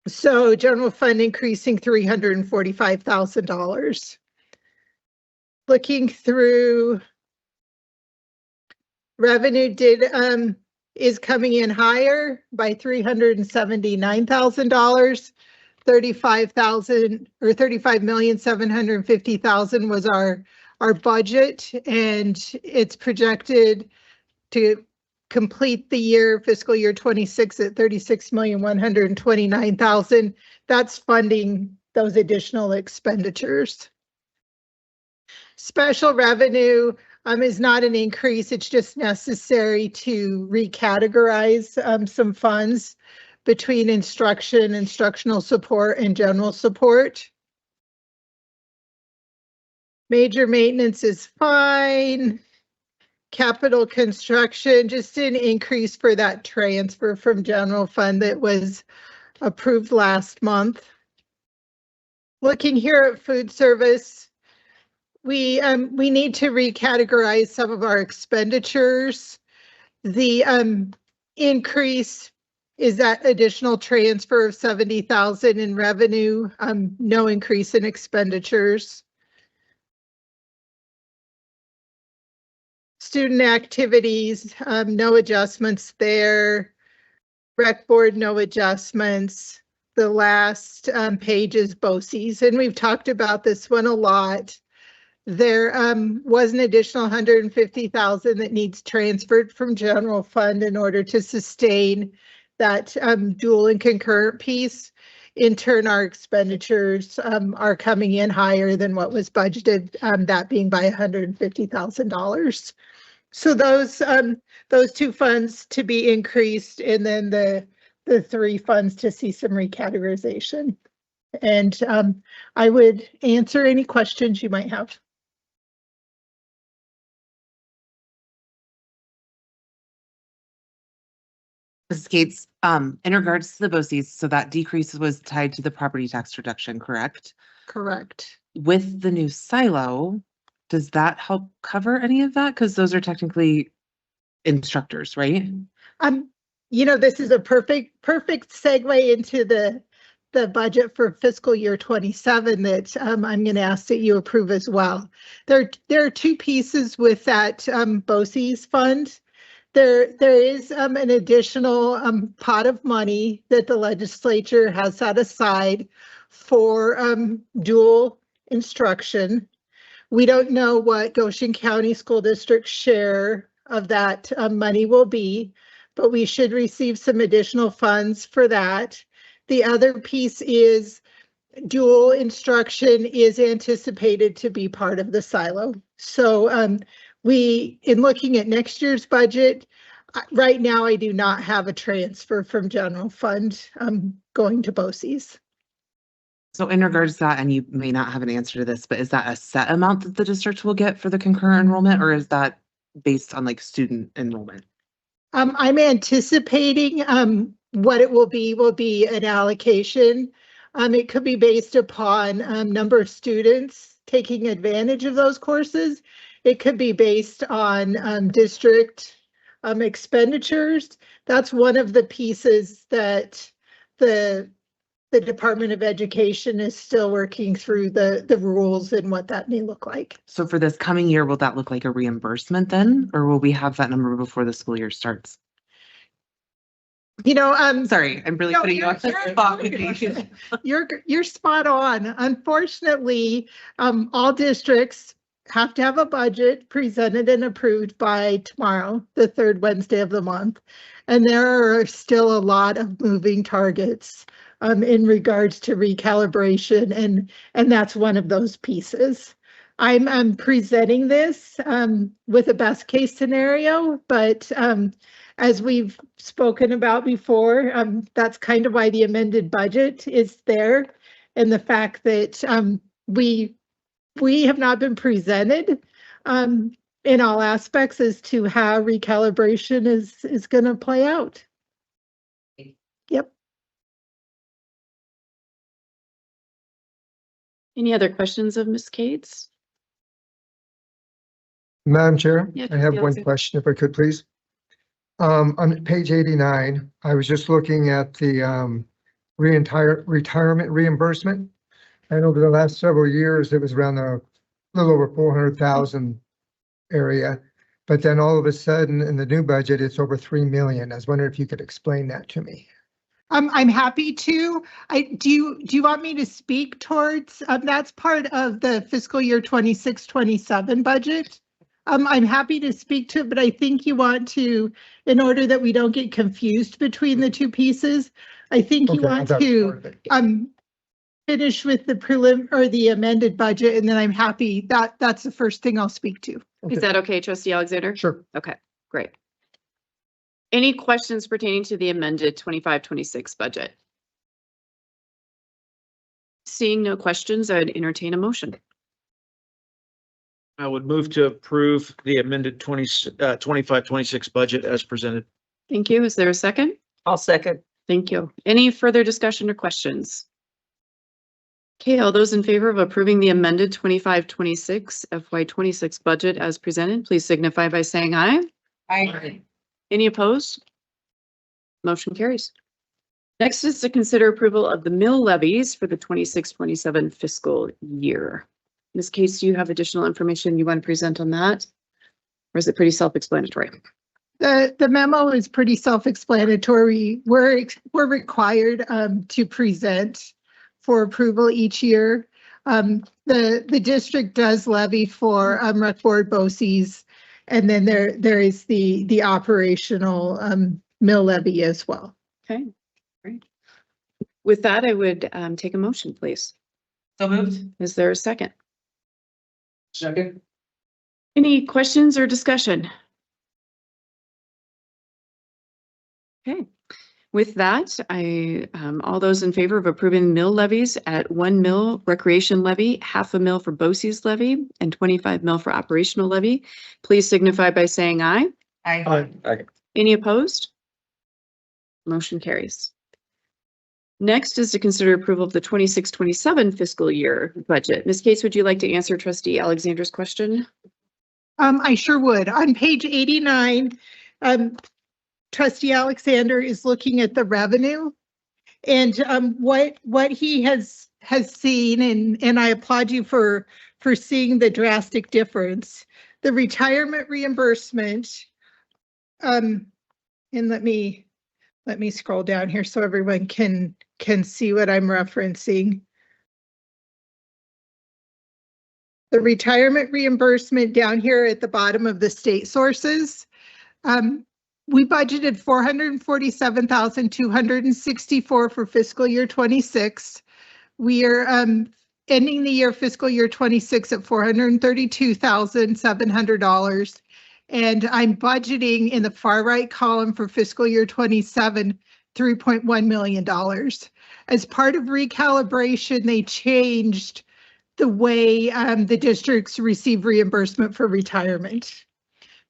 So general fund increasing $345,000. Looking through, revenue is coming in higher by $379,000. 35,000 or 35,750,000 was our budget, and it's projected to complete the year fiscal year 26 at 36,129,000. That's funding those additional expenditures. Special revenue is not an increase. It's just necessary to recategorize some funds between instruction, instructional support, and general support. Major maintenance is fine. Capital construction, just an increase for that transfer from general fund that was approved last month. Looking here at food service, we need to recategorize some of our expenditures. The increase is that additional transfer of 70,000 in revenue, no increase in expenditures. Student activities, no adjustments there. Rec board, no adjustments. The last page is BOCES, and we've talked about this one a lot. There was an additional 150,000 that needs transferred from general fund in order to sustain that dual and concurrent piece. In turn, our expenditures are coming in higher than what was budgeted, that being by $150,000. So those two funds to be increased, and then the three funds to see some recategorization. And I would answer any questions you might have. Mrs. Gates, in regards to the BOCES, so that decrease was tied to the property tax reduction, correct? Correct. With the new silo, does that help cover any of that? Because those are technically instructors, right? You know, this is a perfect segue into the budget for fiscal year 27 that I'm going to ask that you approve as well. There are two pieces with that BOCES fund. There is an additional pot of money that the legislature has set aside for dual instruction. We don't know what Goshen County School District's share of that money will be, but we should receive some additional funds for that. The other piece is dual instruction is anticipated to be part of the silo. So in looking at next year's budget, right now I do not have a transfer from general fund going to BOCES. So in regards to that, and you may not have an answer to this, but is that a set amount that the district will get for the concurrent enrollment, or is that based on like student enrollment? I'm anticipating what it will be an allocation. It could be based upon number of students taking advantage of those courses. It could be based on district expenditures. That's one of the pieces that the Department of Education is still working through the rules and what that may look like. So for this coming year, will that look like a reimbursement then, or will we have that number before the school year starts? You know, sorry, I'm really putting you on the spot with these. You're spot on. Unfortunately, all districts have to have a budget presented and approved by tomorrow, the third Wednesday of the month. And there are still a lot of moving targets in regards to recalibration, and that's one of those pieces. I'm presenting this with a best case scenario, but as we've spoken about before, that's kind of why the amended budget is there, and the fact that we have not been presented in all aspects as to how recalibration is going to play out. Yep. Any other questions of Ms. Cates? Madam Chair, Yeah, I have one Chelsea. question, if I could, please. On page 89, I was just looking at the retirement reimbursement. And over the last several years, it was around a little over 400,000 area. But then all of a sudden in the new budget, it's over 3 million. I was wondering if you could explain that to me. I'm happy to. Do you want me to speak towards, that's part of the fiscal year 26-27 budget. I'm happy to speak to it, but I think you want to, in order that we don't get confused between the two pieces, I think you Okay, I want thought it was part to, of it. finish with the prelim or the amended budget, and then I'm happy that that's the first thing I'll speak to. Is that okay, trustee Alexander? Sure. Okay, great. Any questions pertaining to the amended 25-26 budget? Seeing no questions, I'd entertain a motion. I would move to approve the amended 25-26 budget as presented. Thank you. Is there a second? I'll second. Thank you. Any further discussion or questions? Okay, all those in favor of approving the amended 25-26 FY26 budget as presented, please signify by saying aye. Aye. Any opposed? Motion carries. Next is to consider approval of the mill levies for the 26-27 fiscal year. Ms. Case, do you have additional information you want to present on that? Or is it pretty self-explanatory? The memo is pretty self-explanatory. We're required to present for approval each year. The district does levy for rec board BOCES, and then there is the operational mill levy as well. Okay, great. With that, I would take a motion, please. So moved. Is there a second? Second. Any questions or discussion? Okay, with that, all those in favor of approving mill levies at 1 mil recreation levy, half a mil for BOCES levy, and 25 mil for operational levy, please signify by saying aye. Aye. Any opposed? Motion carries. Next is to consider approval of the 26-27 fiscal year budget. Ms. Case, would you like to answer trustee Alexander's question? I sure would. On page 89, trustee Alexander is looking at the revenue and what he has seen, and I applaud you for seeing the drastic difference. The retirement reimbursement, and let me scroll down here so everyone can see what I'm referencing. The retirement reimbursement down here at the bottom of the state sources, we budgeted $447,264 for fiscal year 26. We are ending the year fiscal year 26 at $432,700. And I'm budgeting in the far right column for fiscal year 27, $3.1 million. As part of recalibration, they changed the way the districts receive reimbursement for retirement.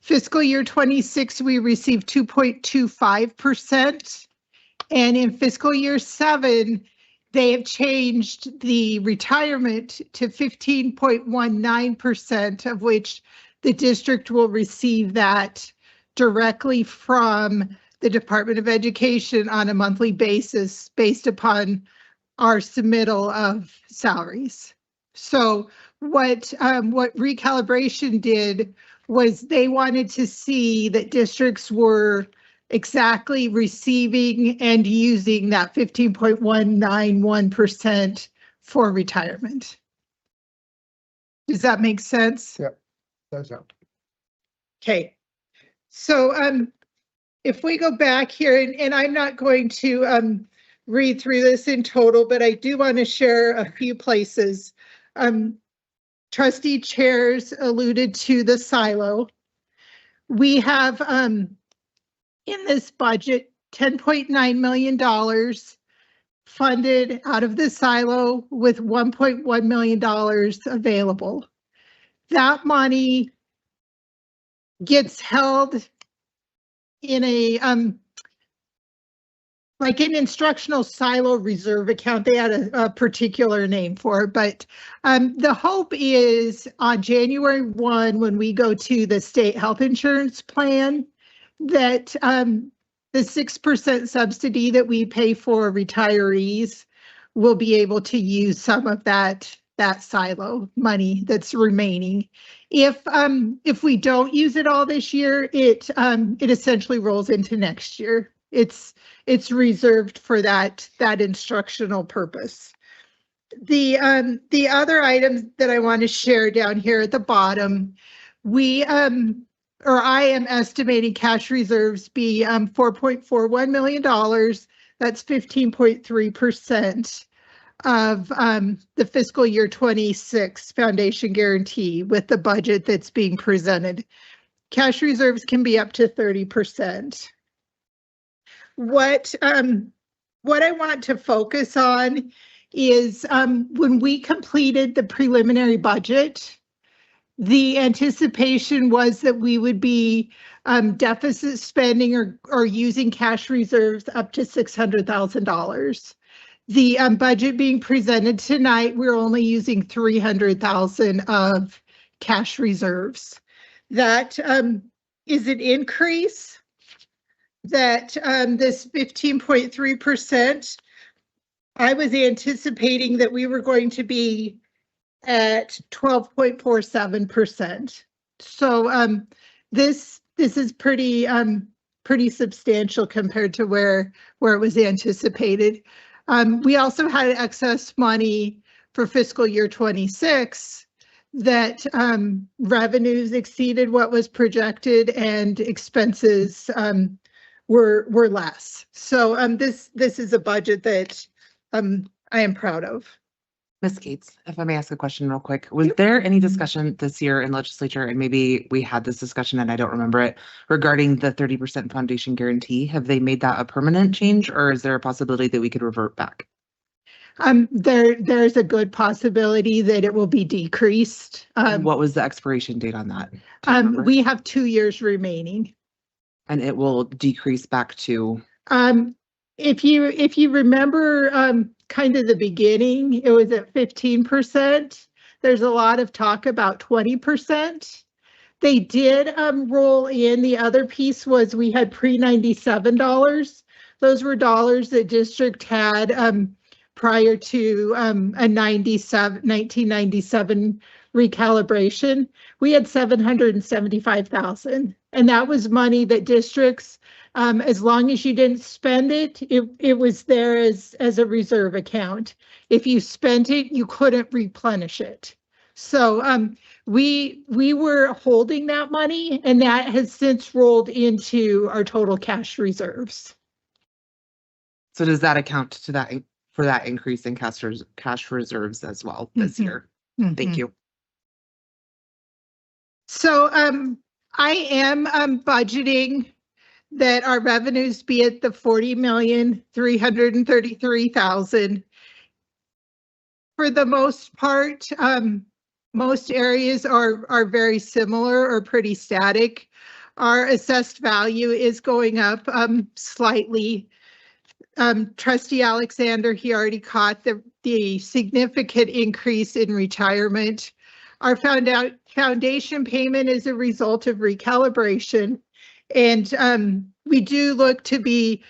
Fiscal year 26, we received 2.25%. And in fiscal year 7, they have changed the retirement to 15.19%, of which the district will receive that directly from the Department of Education on a monthly basis based upon our submittal of salaries. So what recalibration did was they wanted to see that districts were exactly receiving and using that 15.191% for retirement. Does that make sense? Yep. That's out. Okay, so if we go back here, and I'm not going to read through this in total, but I do want to share a few places. Trustee chairs alluded to the silo. We have in this budget $10.9 million funded out of the silo with $1.1 million available. That money gets held in a like an instructional silo reserve account. They had a particular name for it, but the hope is on January 1, when we go to the state health insurance plan, that the 6% subsidy that we pay for retirees will be able to use some of that silo money that's remaining. If we don't use it all this year, it essentially rolls into next year. It's reserved for that instructional purpose. The other items that I want to share down here at the bottom, we, or I am estimating cash reserves be, $4.41 million. That's 15.3% of, the fiscal year 26 foundation guarantee with the budget that's being presented. Cash reserves can be up to 30%. What I want to focus on is, when we completed the preliminary budget, the anticipation was that we would be deficit spending or using cash reserves up to $600,000. The budget being presented tonight, we're only using $300,000 of cash reserves. That is an increase. That this 15.3%, I was anticipating that we were going to be at 12.47%. So this is pretty substantial compared to where it was anticipated. We also had excess money for fiscal year 26 that revenues exceeded what was projected and expenses were less. So this is a budget that I am proud of. Ms. Gates, if I may ask a question real quick, was there any discussion this year in legislature, and maybe we had this discussion and I don't remember it, regarding the 30% foundation guarantee? Have they made that a permanent change, or is there a possibility that we could revert back? There's a good possibility that it will be decreased. What was the expiration date on that? We have 2 years remaining. And it will decrease back to? If you remember, kind of the beginning, it was at 15%. There's a lot of talk about 20%. They did roll in. The other piece was we had pre-$97. Those were dollars that district had prior to a 1997 recalibration. We had $775,000, and that was money that districts, as long as you didn't spend it, it was there as a reserve account. If you spent it, you couldn't replenish it. So we were holding that money, and that has since rolled into our total cash reserves. So does that account to that, for that increase in cash reserves as well this year? Thank you. So I am budgeting that our revenues be at the $40,333,000. For the most part, most areas are very similar or pretty static. Our assessed value is going up slightly. Trustee Alexander, he already caught the significant increase in retirement. Our foundation payment is a result of recalibration, and we do look to be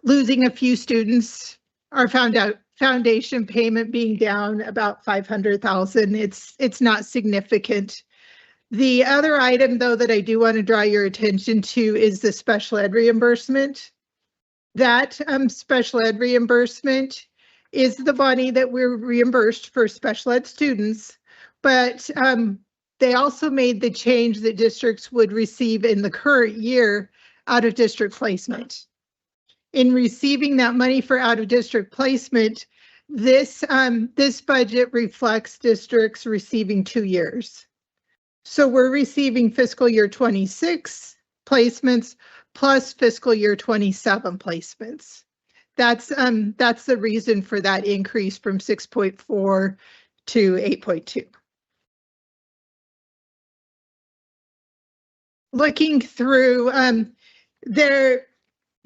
losing a few students. Our foundation payment being down about $500,000. It's not significant. The other item, though, that I do want to draw your attention to is the special ed reimbursement. That special ed reimbursement is the money that we're reimbursed for special ed students, but they also made the change that districts would receive in the current year out of district placement. In receiving that money for out of district placement, this budget reflects districts receiving 2 years. So we're receiving fiscal year 26 placements plus fiscal year 27 placements. That's the reason for that increase from 6.4 to 8.2. Looking through, there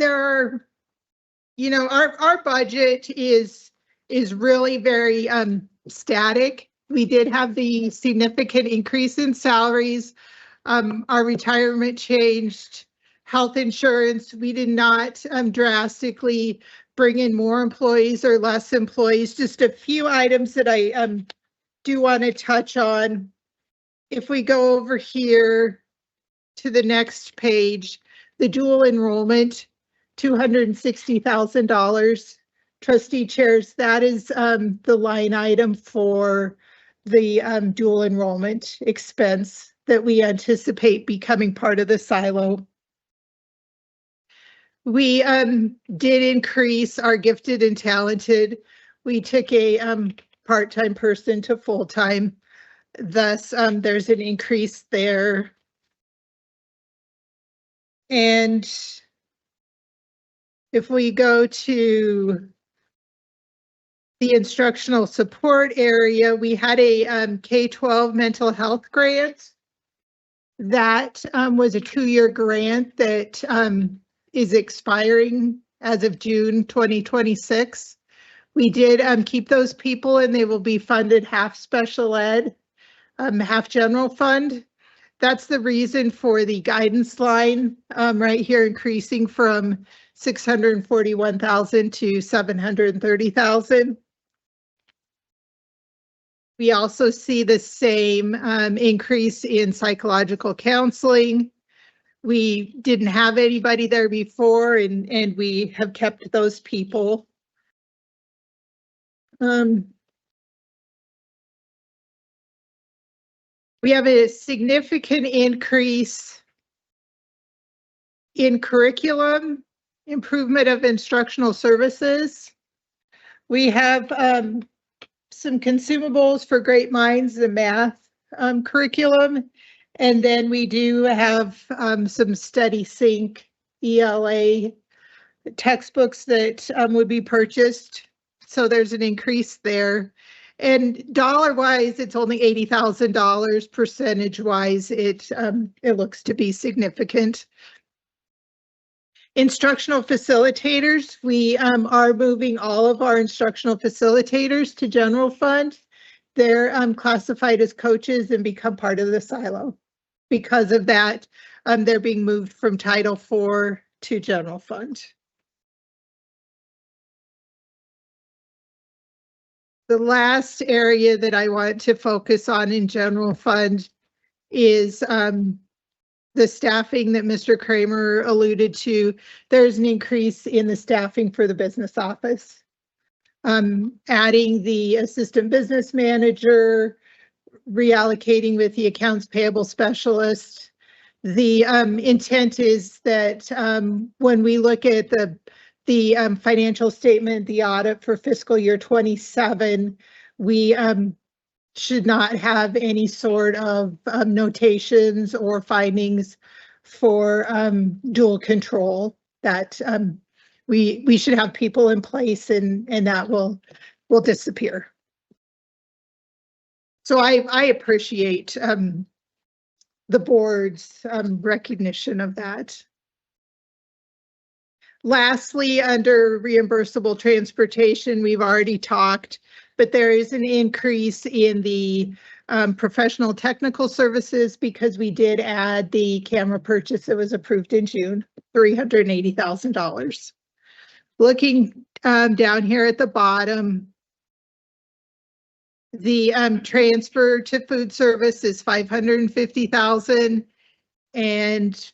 are, you know, our budget is really very static. We did have the significant increase in salaries. Our retirement changed. Health insurance, we did not drastically bring in more employees or less employees. Just a few items that I do want to touch on. If we go over here to the next page, the dual enrollment, $260,000. Trustee chairs, that is the line item for the dual enrollment expense that we anticipate becoming part of the silo. We did increase our gifted and talented. We took a part-time person to full-time. Thus, there's an increase there. And if we go to the instructional support area, we had a K-12 mental health grant. That was a 2-year grant that is expiring as of June 2026. We did keep those people, and they will be funded half special ed, half general fund. That's the reason for the guidance line right here increasing from 641,000 to 730,000. We also see the same increase in psychological counseling. We didn't have anybody there before, and we have kept those people. We have a significant increase in curriculum, improvement of instructional services. We have some consumables for Great Minds, the math curriculum. And then we do have some Study Sync ELA textbooks that would be purchased. So there's an increase there. And dollar-wise, it's only $80,000. Percentage-wise, it looks to be significant. Instructional facilitators, we are moving all of our instructional facilitators to general fund. They're classified as coaches and become part of the silo. Because of that, they're being moved from Title IV to general fund. The last area that I want to focus on in general fund is the staffing that Mr. Kramer alluded to. There's an increase in the staffing for the business office. Adding the assistant business manager, reallocating with the accounts payable specialist. The intent is that when we look at the financial statement, the audit for fiscal year 27, we should not have any sort of notations or findings for dual control. That we should have people in place, and that will disappear. So I appreciate the board's recognition of that. Lastly, under reimbursable transportation, we've already talked, but there is an increase in the professional technical services because we did add the camera purchase that was approved in June, $380,000. Looking down here at the bottom, the transfer to food service is $550,000 and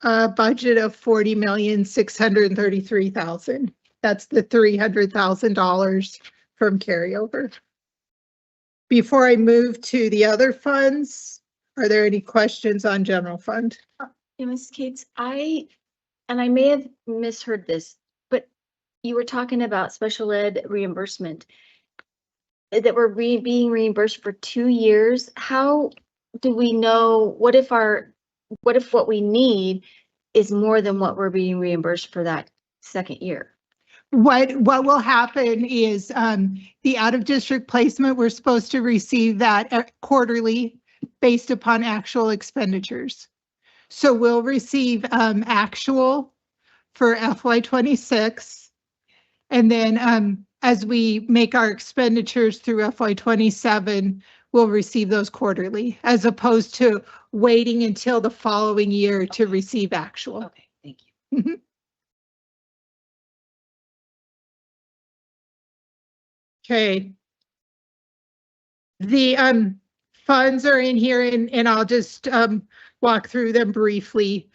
a budget of $40,633,000. That's the $300,000 from carryover. Before I move to the other funds, are there any questions on general fund? Yeah, Ms. Cates, I may have misheard this, but you were talking about special ed reimbursement that we're being reimbursed for 2 years. How do we know, what if what we need is more than what we're being reimbursed for that second year? What will happen is the out-of-district placement, we're supposed to receive that quarterly based upon actual expenditures. So we'll receive actual for FY26. And then as we make our expenditures through FY27, we'll receive those quarterly, as opposed to waiting until the following year to receive actual. Okay, thank you. Okay. The funds are in here, and I'll just walk through them briefly.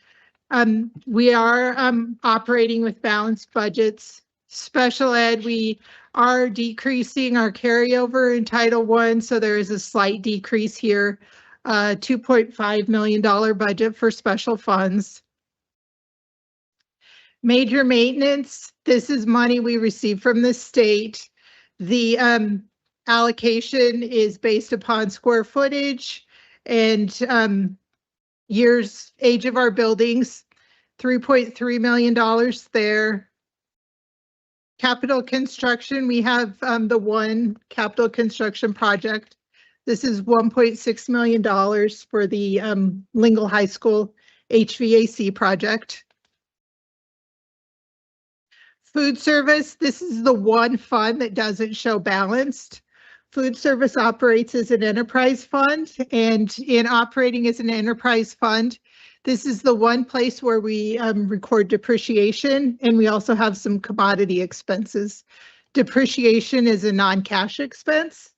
We are operating with balanced budgets. Special ed, we are decreasing our carryover in Title I, so there is a slight decrease here. $2.5 million budget for special funds. Major maintenance, this is money we receive from the state. The allocation is based upon square footage and years, age of our buildings, $3.3 million there. Capital construction, we have the one capital construction project. This is $1.6 million for the Lingle High School HVAC project. Food service, this is the one fund that doesn't show balanced. Food service operates as an enterprise fund, and in operating as an enterprise fund, this is the one place where we record depreciation, and we also have some commodity expenses. Depreciation is a non-cash expense,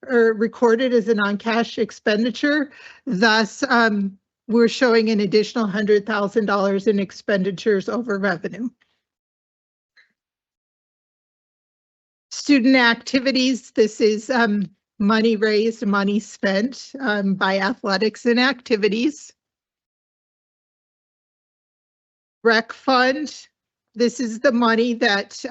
or recorded as a non-cash expenditure. Thus, we're showing an additional $100,000 in expenditures over revenue. Student activities, this is money raised, money spent by athletics and activities. Rec fund, this is the money that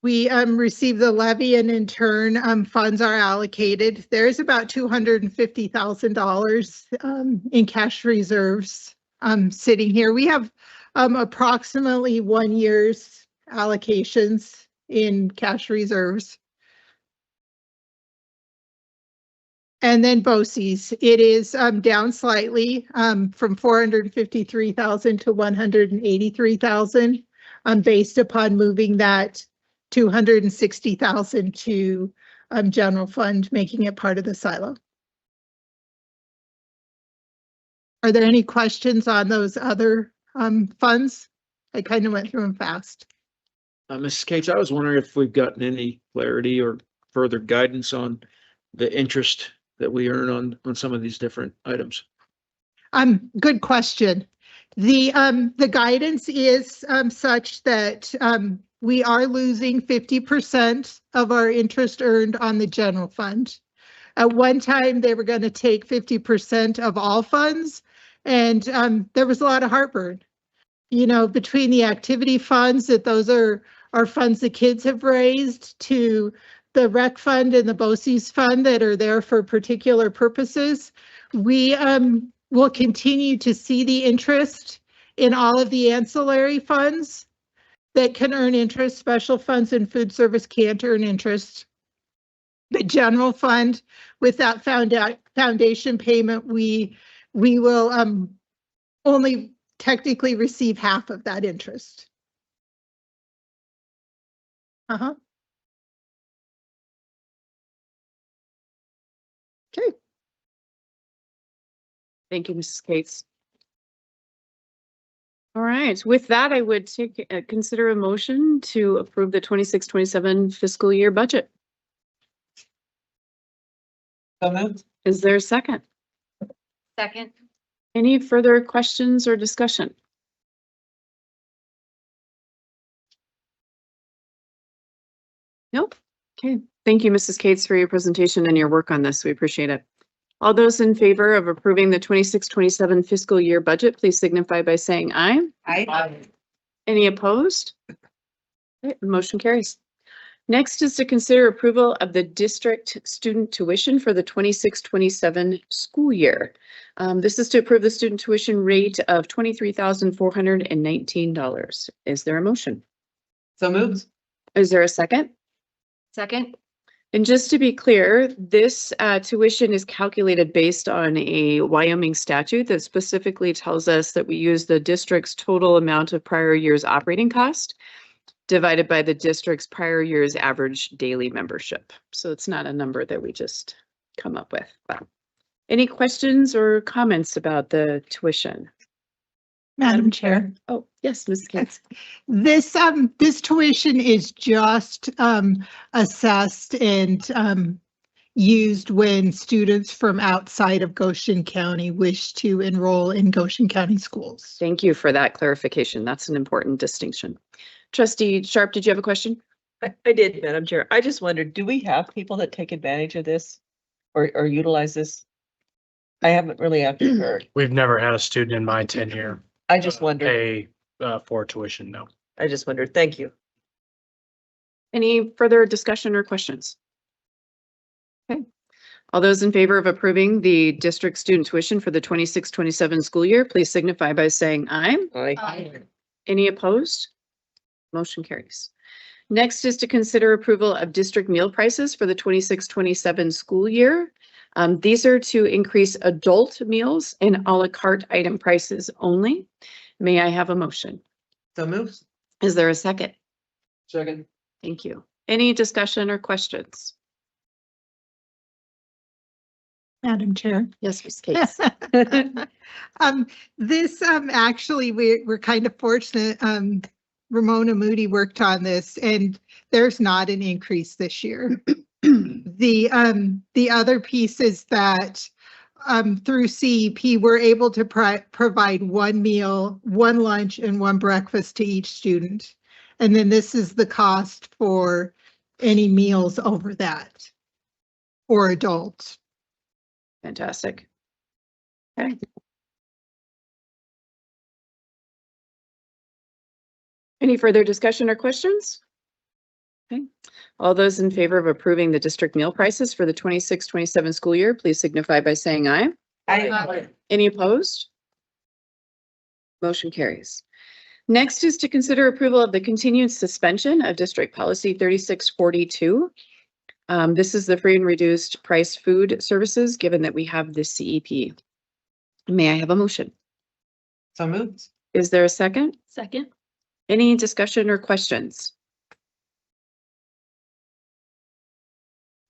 we receive the levy, and in turn funds are allocated. There's about $250,000 in cash reserves sitting here. We have approximately 1 year's allocations in cash reserves. And then BOCES, it is down slightly from 453,000 to 183,000 based upon moving that 260,000 to general fund, making it part of the silo. Are there any questions on those other funds? I kind of went through them fast. Mrs. Cates, I was wondering if we've gotten any clarity or further guidance on the interest that we earn on some of these different items. Good question. The guidance is such that we are losing 50% of our interest earned on the general fund. At one time, they were going to take 50% of all funds, and there was a lot of heartburn. You know, between the activity funds, that those are funds the kids have raised, to the rec fund and the BOCES fund that are there for particular purposes. We will continue to see the interest in all of the ancillary funds that can earn interest. Special funds and food service can't earn interest. The general fund, with that foundation payment, we will only technically receive half of that interest. Okay. Thank you, Mrs. Cates. All right, with that, I would consider a motion to approve the 26-27 fiscal year budget. So moved. Is there a second? Second. Any further questions or discussion? Nope. Okay. Thank you, Mrs. Cates, for your presentation and your work on this. We appreciate it. All those in favor of approving the 26-27 fiscal year budget, please signify by saying aye. Aye. Any opposed? Okay, the motion carries. Next is to consider approval of the district student tuition for the 26-27 school year. This is to approve the student tuition rate of $23,419. Is there a motion? So moved. Is there a second? Second. And just to be clear, this tuition is calculated based on a Wyoming statute that specifically tells us that we use the district's total amount of prior year's operating cost divided by the district's prior year's average daily membership. So it's not a number that we just come up with. But any questions or comments about the tuition? Madam Chair. Oh, yes, Ms. Cates. This tuition is just assessed and used when students from outside of Goshen County wish to enroll in Goshen County schools. Thank you for that clarification. That's an important distinction. Trustee Sharp, did you have a question? I did, Madam Chair. I just wondered, do we have people that take advantage of this? or utilize this? I haven't really actually heard. We've never had a student in my tenure I just wondered. pay for tuition, no. I just wondered. Thank you. Any further discussion or questions? Okay. All those in favor of approving the district student tuition for the 26-27 school year, please signify by saying aye. Aye. Any opposed? Motion carries. Next is to consider approval of district meal prices for the 26-27 school year. These are to increase adult meals and a la carte item prices only. May I have a motion? So moves. Is there a second? Second. Thank you. Any discussion or questions? Madam Chair. Yes, Ms. Case. This, actually, we're kind of fortunate, Ramona Moody worked on this and there's not an increase this year. The other piece is that, through CEP, we're able to provide one meal, one lunch and one breakfast to each student. And then this is the cost for any meals over that for adults. Fantastic. Okay. Any further discussion or questions? Okay. All those in favor of approving the district meal prices for the 26-27 school year, please signify by saying aye. Aye. Any opposed? Motion carries. Next is to consider approval of the continued suspension of District Policy 3642. This is the free and reduced price food services, given that we have the CEP. May I have a motion? So moved. Is there a second? Second. Any discussion or questions?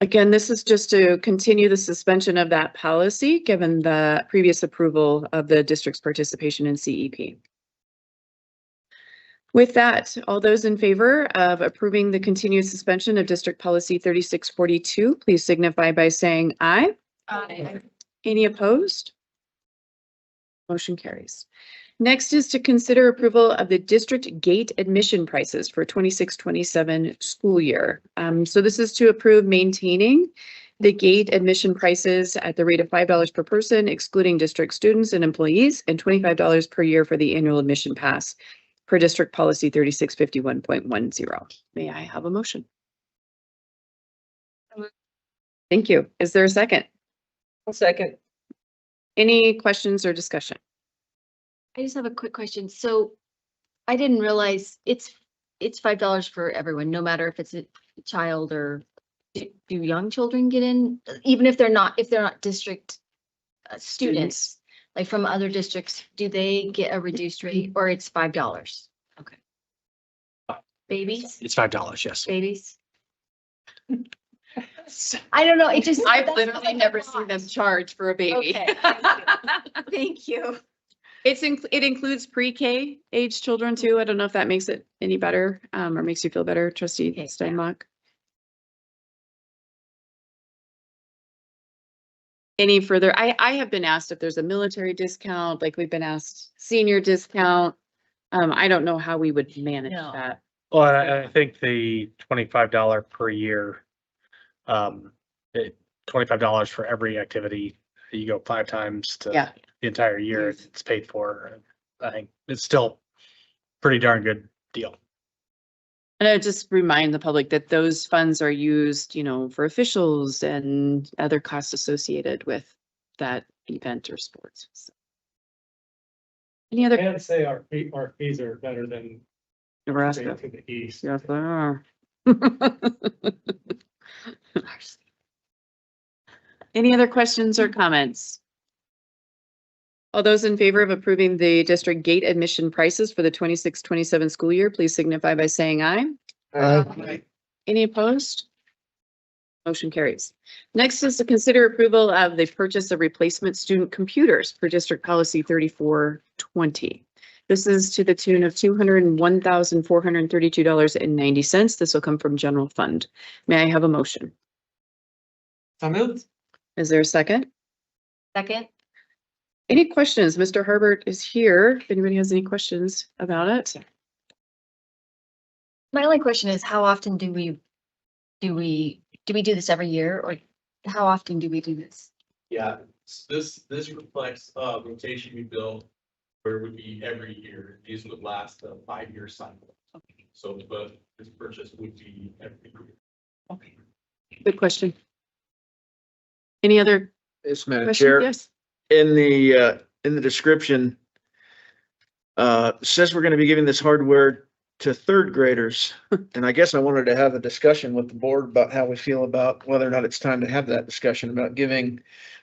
Again, this is just to continue the suspension of that policy, given the previous approval of the district's participation in CEP. With that, all those in favor of approving the continued suspension of District Policy 3642, please signify by saying aye. Aye. Any opposed? Motion carries. Next is to consider approval of the district gate admission prices for 26-27 school year. So this is to approve maintaining the gate admission prices at the rate of $5 per person, excluding district students and employees, and $25 per year for the annual admission pass per District Policy 3651.10. May I have a motion? Thank you. Is there a second? A second. Any questions or discussion? I just have a quick question. So I didn't realize it's $5 for everyone, no matter if it's a child or do young children get in, even if they're not district students, like from other districts, do they get a reduced rate or it's $5? Okay. Babies, It's $5, yes. babies. I don't know. It just. I've that's literally what I never thought. seen them charge for a baby. Okay. Thank you. It includes pre-K age children too. I don't know if that makes it any better, or makes you feel better, Trustee Okay. Steinbach. Any further? I have been asked if there's a military discount, like we've been asked senior discount. I don't know how we would manage No. that. Well, I think the $25 per year, $25 for every activity, you go 5 times to Yeah. the entire year, it's paid for. I think it's still pretty darn good deal. And I just remind the public that those funds are used, for officials and other costs associated with that event or sports. So. Any other? Can't say our fees are better than Nebraska. to the east. Yes, they are. Any other questions or comments? All those in favor of approving the district gate admission prices for the 26-27 school year, please signify by saying aye. Aye. Any opposed? Motion carries. Next is to consider approval of the purchase of replacement student computers for District Policy 3420. This is to the tune of $201,432.90. This will come from general fund. May I have a motion? So moved. Is there a second? Second. Any questions? Mr. Herbert is here. If anybody has any questions about it. My only question is, how often do we do this every year, or how often do we do this? Yeah, this reflects rotation we build where it would be every year. These would last a 5-year cycle. So, but this purchase would be every year. Okay. Good question. Any other Yes, Madam questions? Chair, Yes. in the description, says we're gonna be giving this hardware to third graders. And I guess I wanted to have a discussion with the board about how we feel about whether or not it's time to have that discussion about giving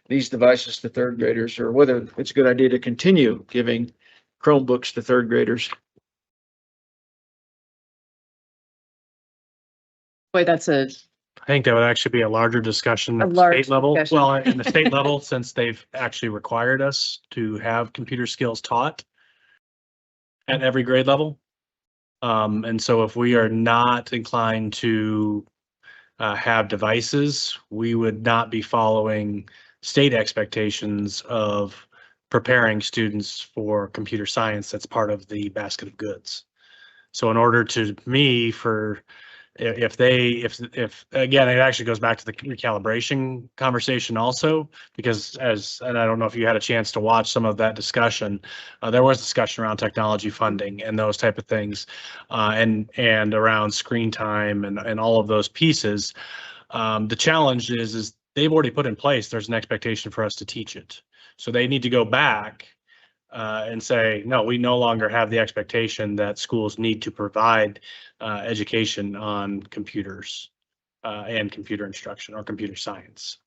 these devices to third graders, or whether it's a good idea to continue giving Chromebooks to third graders. Boy, that's a, I think that would actually be a larger discussion A at the large state level. discussion. Well, in the state level, since they've actually required us to have computer skills taught at every grade level. And so if we are not inclined to have devices, we would not be following state expectations of preparing students for computer science. That's part of the basket of goods. So in order to me, for if again, it actually goes back to the recalibration conversation also, because and I don't know if you had a chance to watch some of that discussion, there was discussion around technology funding and those type of things, and around screen time and all of those pieces. The challenge is they've already put in place, there's an expectation for us to teach it. So they need to go back and say, no, we no longer have the expectation that schools need to provide education on computers and computer instruction or computer science.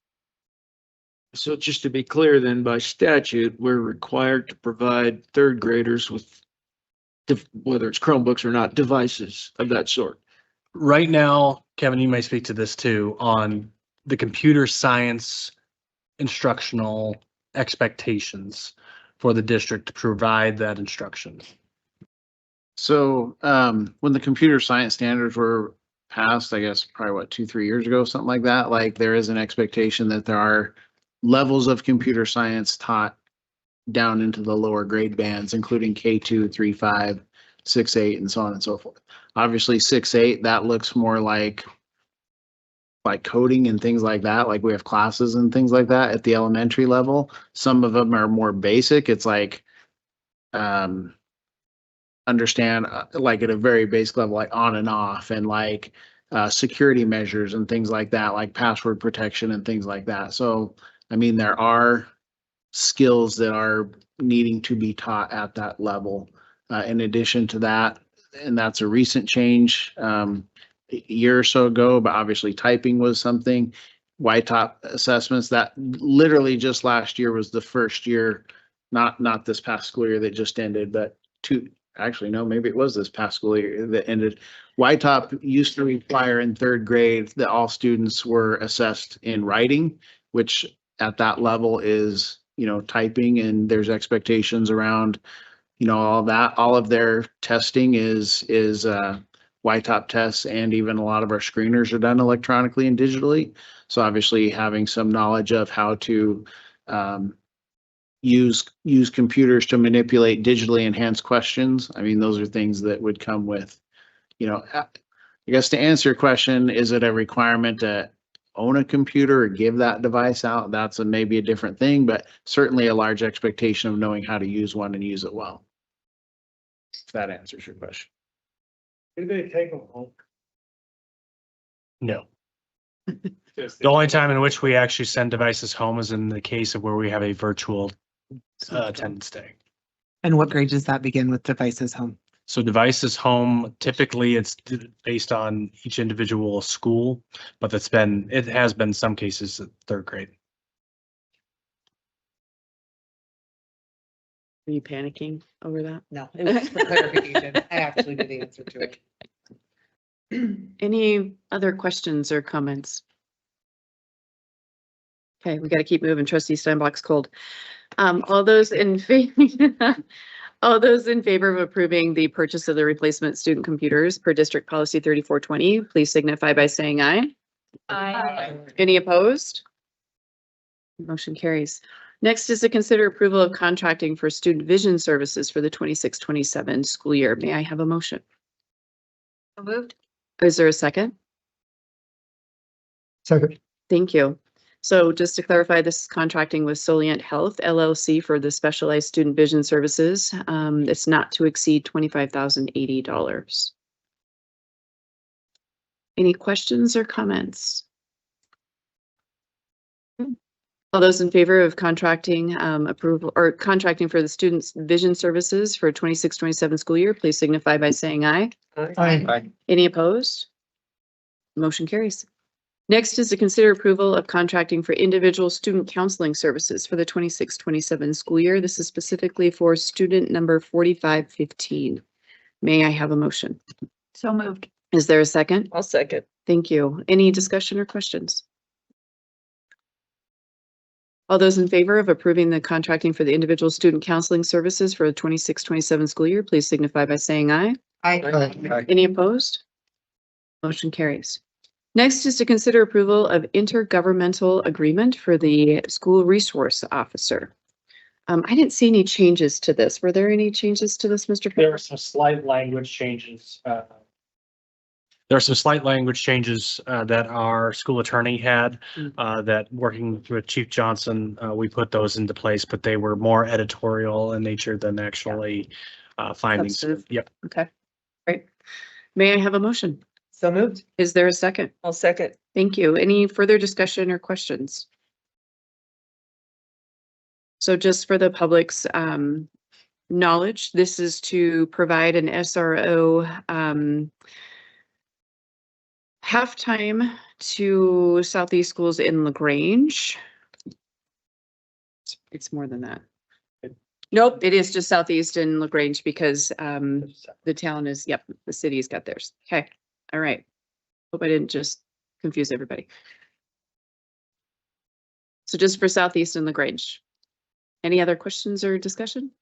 So just to be clear, then, by statute, we're required to provide third graders with, whether it's Chromebooks or not, devices of that sort. Right now, Kevin, you may speak to this too, on the computer science instructional expectations for the district to provide that instruction. So when the computer science standards were passed, I guess probably 2-3 years ago, something like that, like there is an expectation that there are levels of computer science taught down into the lower grade bands, including K2, 3, 5, 6, 8, and so on and so forth. Obviously 6, 8, that looks more like coding and things like that. Like we have classes and things like that at the elementary level. Some of them are more basic. It's like understand like at a very basic level, like on and off, and like security measures and things like that, like password protection and things like that. So, I mean, there are skills that are needing to be taught at that level. In addition to that, and that's a recent change, a year or so ago, but obviously typing was something. YTOP assessments, that literally just last year was the first year, not this past school year that just ended, but actually, no, maybe it was this past school year that ended. YTOP used to require in third grade that all students were assessed in writing, which at that level is, typing, and there's expectations around, all that. All of their testing is YTOP tests, and even a lot of our screeners are done electronically and digitally. So obviously having some knowledge of how to use computers to manipulate digitally enhanced questions. I mean, those are things that would come with, I guess to answer your question, is it a requirement to own a computer or give that device out? That's maybe a different thing, but certainly a large expectation of knowing how to use one and use it well. If that answers your question. Do they take them home? No. The only time in which we actually send devices home is in the case of where we have a virtual attendance day. And what grade does that begin with devices home? So devices home, typically it's based on each individual school, but it has been some cases at third grade. Are you panicking over that? No, it was for clarification. I actually knew the answer to it. Any other questions or comments? Okay, we got to keep moving. Trustee Steinbach's cold. All those in favor of approving the purchase of the replacement student computers per district policy 3420, please signify by saying aye. Aye. Any opposed? Motion carries. Next is to consider approval of contracting for student vision services for the 26-27 school year. May I have a motion? So moved. Is there a second? Second. Thank you. So just to clarify, this is contracting with Solient Health LLC for the specialized student vision services. It's not to exceed $25,080. Any questions or comments? All those in favor of contracting approval or contracting for the students' vision services for 26-27 school year, please signify by saying aye. Aye. Any opposed? Motion carries. Next is to consider approval of contracting for individual student counseling services for the 26-27 school year. This is specifically for student number 4515. May I have a motion? So moved. Is there a second? I'll second. Thank you. Any discussion or questions? All those in favor of approving the contracting for the individual student counseling services for the 26-27 school year, please signify by saying aye. Aye. Any opposed? Motion carries. Next is to consider approval of intergovernmental agreement for the school resource officer. I didn't see any changes to this. Were there any changes to this, Mr. There are some slight language changes. There are some slight language changes that our school attorney had, that working with Chief Johnson, we put those into place, but they were more editorial in nature than actually findings. Substantive. Yep. Okay, great. May I have a motion? So moved. Is there a second? I'll second. Thank you. Any further discussion or questions? So just for the public's knowledge, this is to provide an SRO halftime to Southeast Schools in LaGrange. It's more than that. Nope, it is just Southeast in LaGrange because the town is, yep, the city's got theirs. Okay, all right. Hope I didn't just confuse everybody. So just for Southeast and LaGrange. Any other questions or discussion?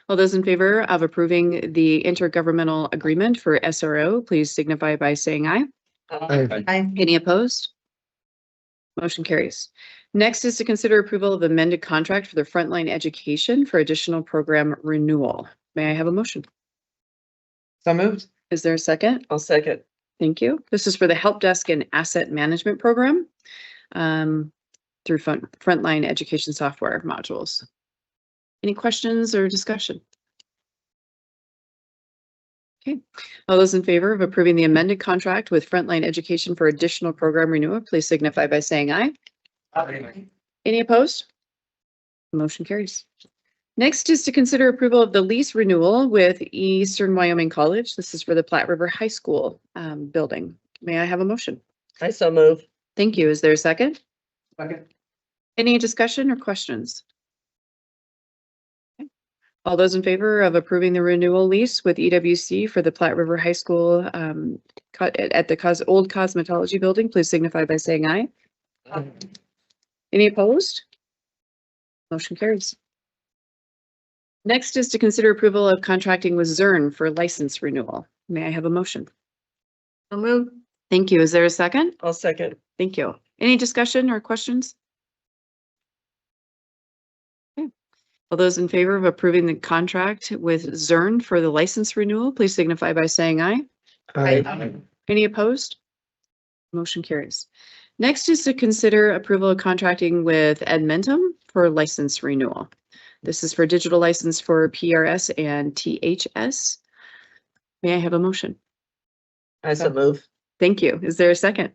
All those in favor of approving the intergovernmental agreement for SRO, please signify by saying aye. Aye. Any opposed? Motion carries. Next is to consider approval of amended contract for the frontline education for additional program renewal. May I have a motion? So moved. Is there a second? I'll second. Thank you. This is for the help desk and asset management program through frontline education software modules. Any questions or discussion? Okay, all those in favor of approving the amended contract with Frontline Education for additional program renewal, please signify by saying aye. Aye. Any opposed? Motion carries. Next is to consider approval of the lease renewal with Eastern Wyoming College. This is for the Platte River High School building. May I have a motion? I so move. Thank you. Is there a second? Second. Any discussion or questions? All those in favor of approving the renewal lease with EWC for the Platte River High School at the old cosmetology building, please signify by saying aye. Aye. Any opposed? Motion carries. Next is to consider approval of contracting with Zurn for license renewal. May I have a motion? So moved. Thank you. Is there a second? I'll second. Thank you. Any discussion or questions? All those in favor of approving the contract with Zurn for the license renewal, please signify by saying aye. Aye. Any opposed? Motion carries. Next is to consider approval of contracting with Edmentum for license renewal. This is for digital license for PRS and THS. May I have a motion? I so move. Thank you. Is there a second?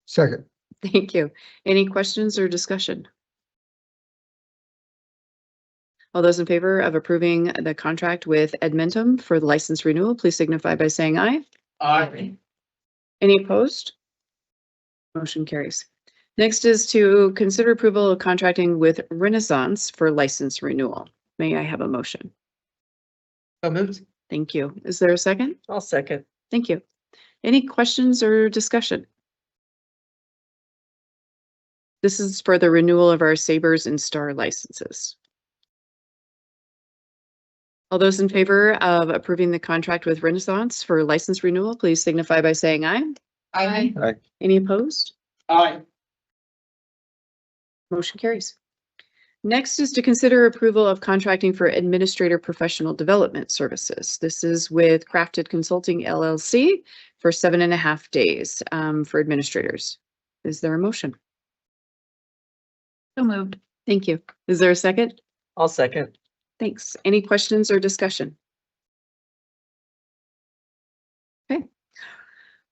Second. Thank you. Any questions or discussion? All those in favor of approving the contract with Edmentum for the license renewal, please signify by saying aye. Aye. Any opposed? Motion carries. Next is to consider approval of contracting with Renaissance for license renewal. May I have a motion? So moved. Thank you. Is there a second? I'll second. Thank you. Any questions or discussion? This is for the renewal of our Sabres and Star licenses. All those in favor of approving the contract with Renaissance for license renewal, please signify by saying aye. Aye. Aye. Any opposed? Aye. Motion carries. Next is to consider approval of contracting for administrator professional development services. This is with Crafted Consulting LLC for 7.5 days for administrators. Is there a motion? So moved. Thank you. Is there a second? I'll second. Thanks. Any questions or discussion? Okay.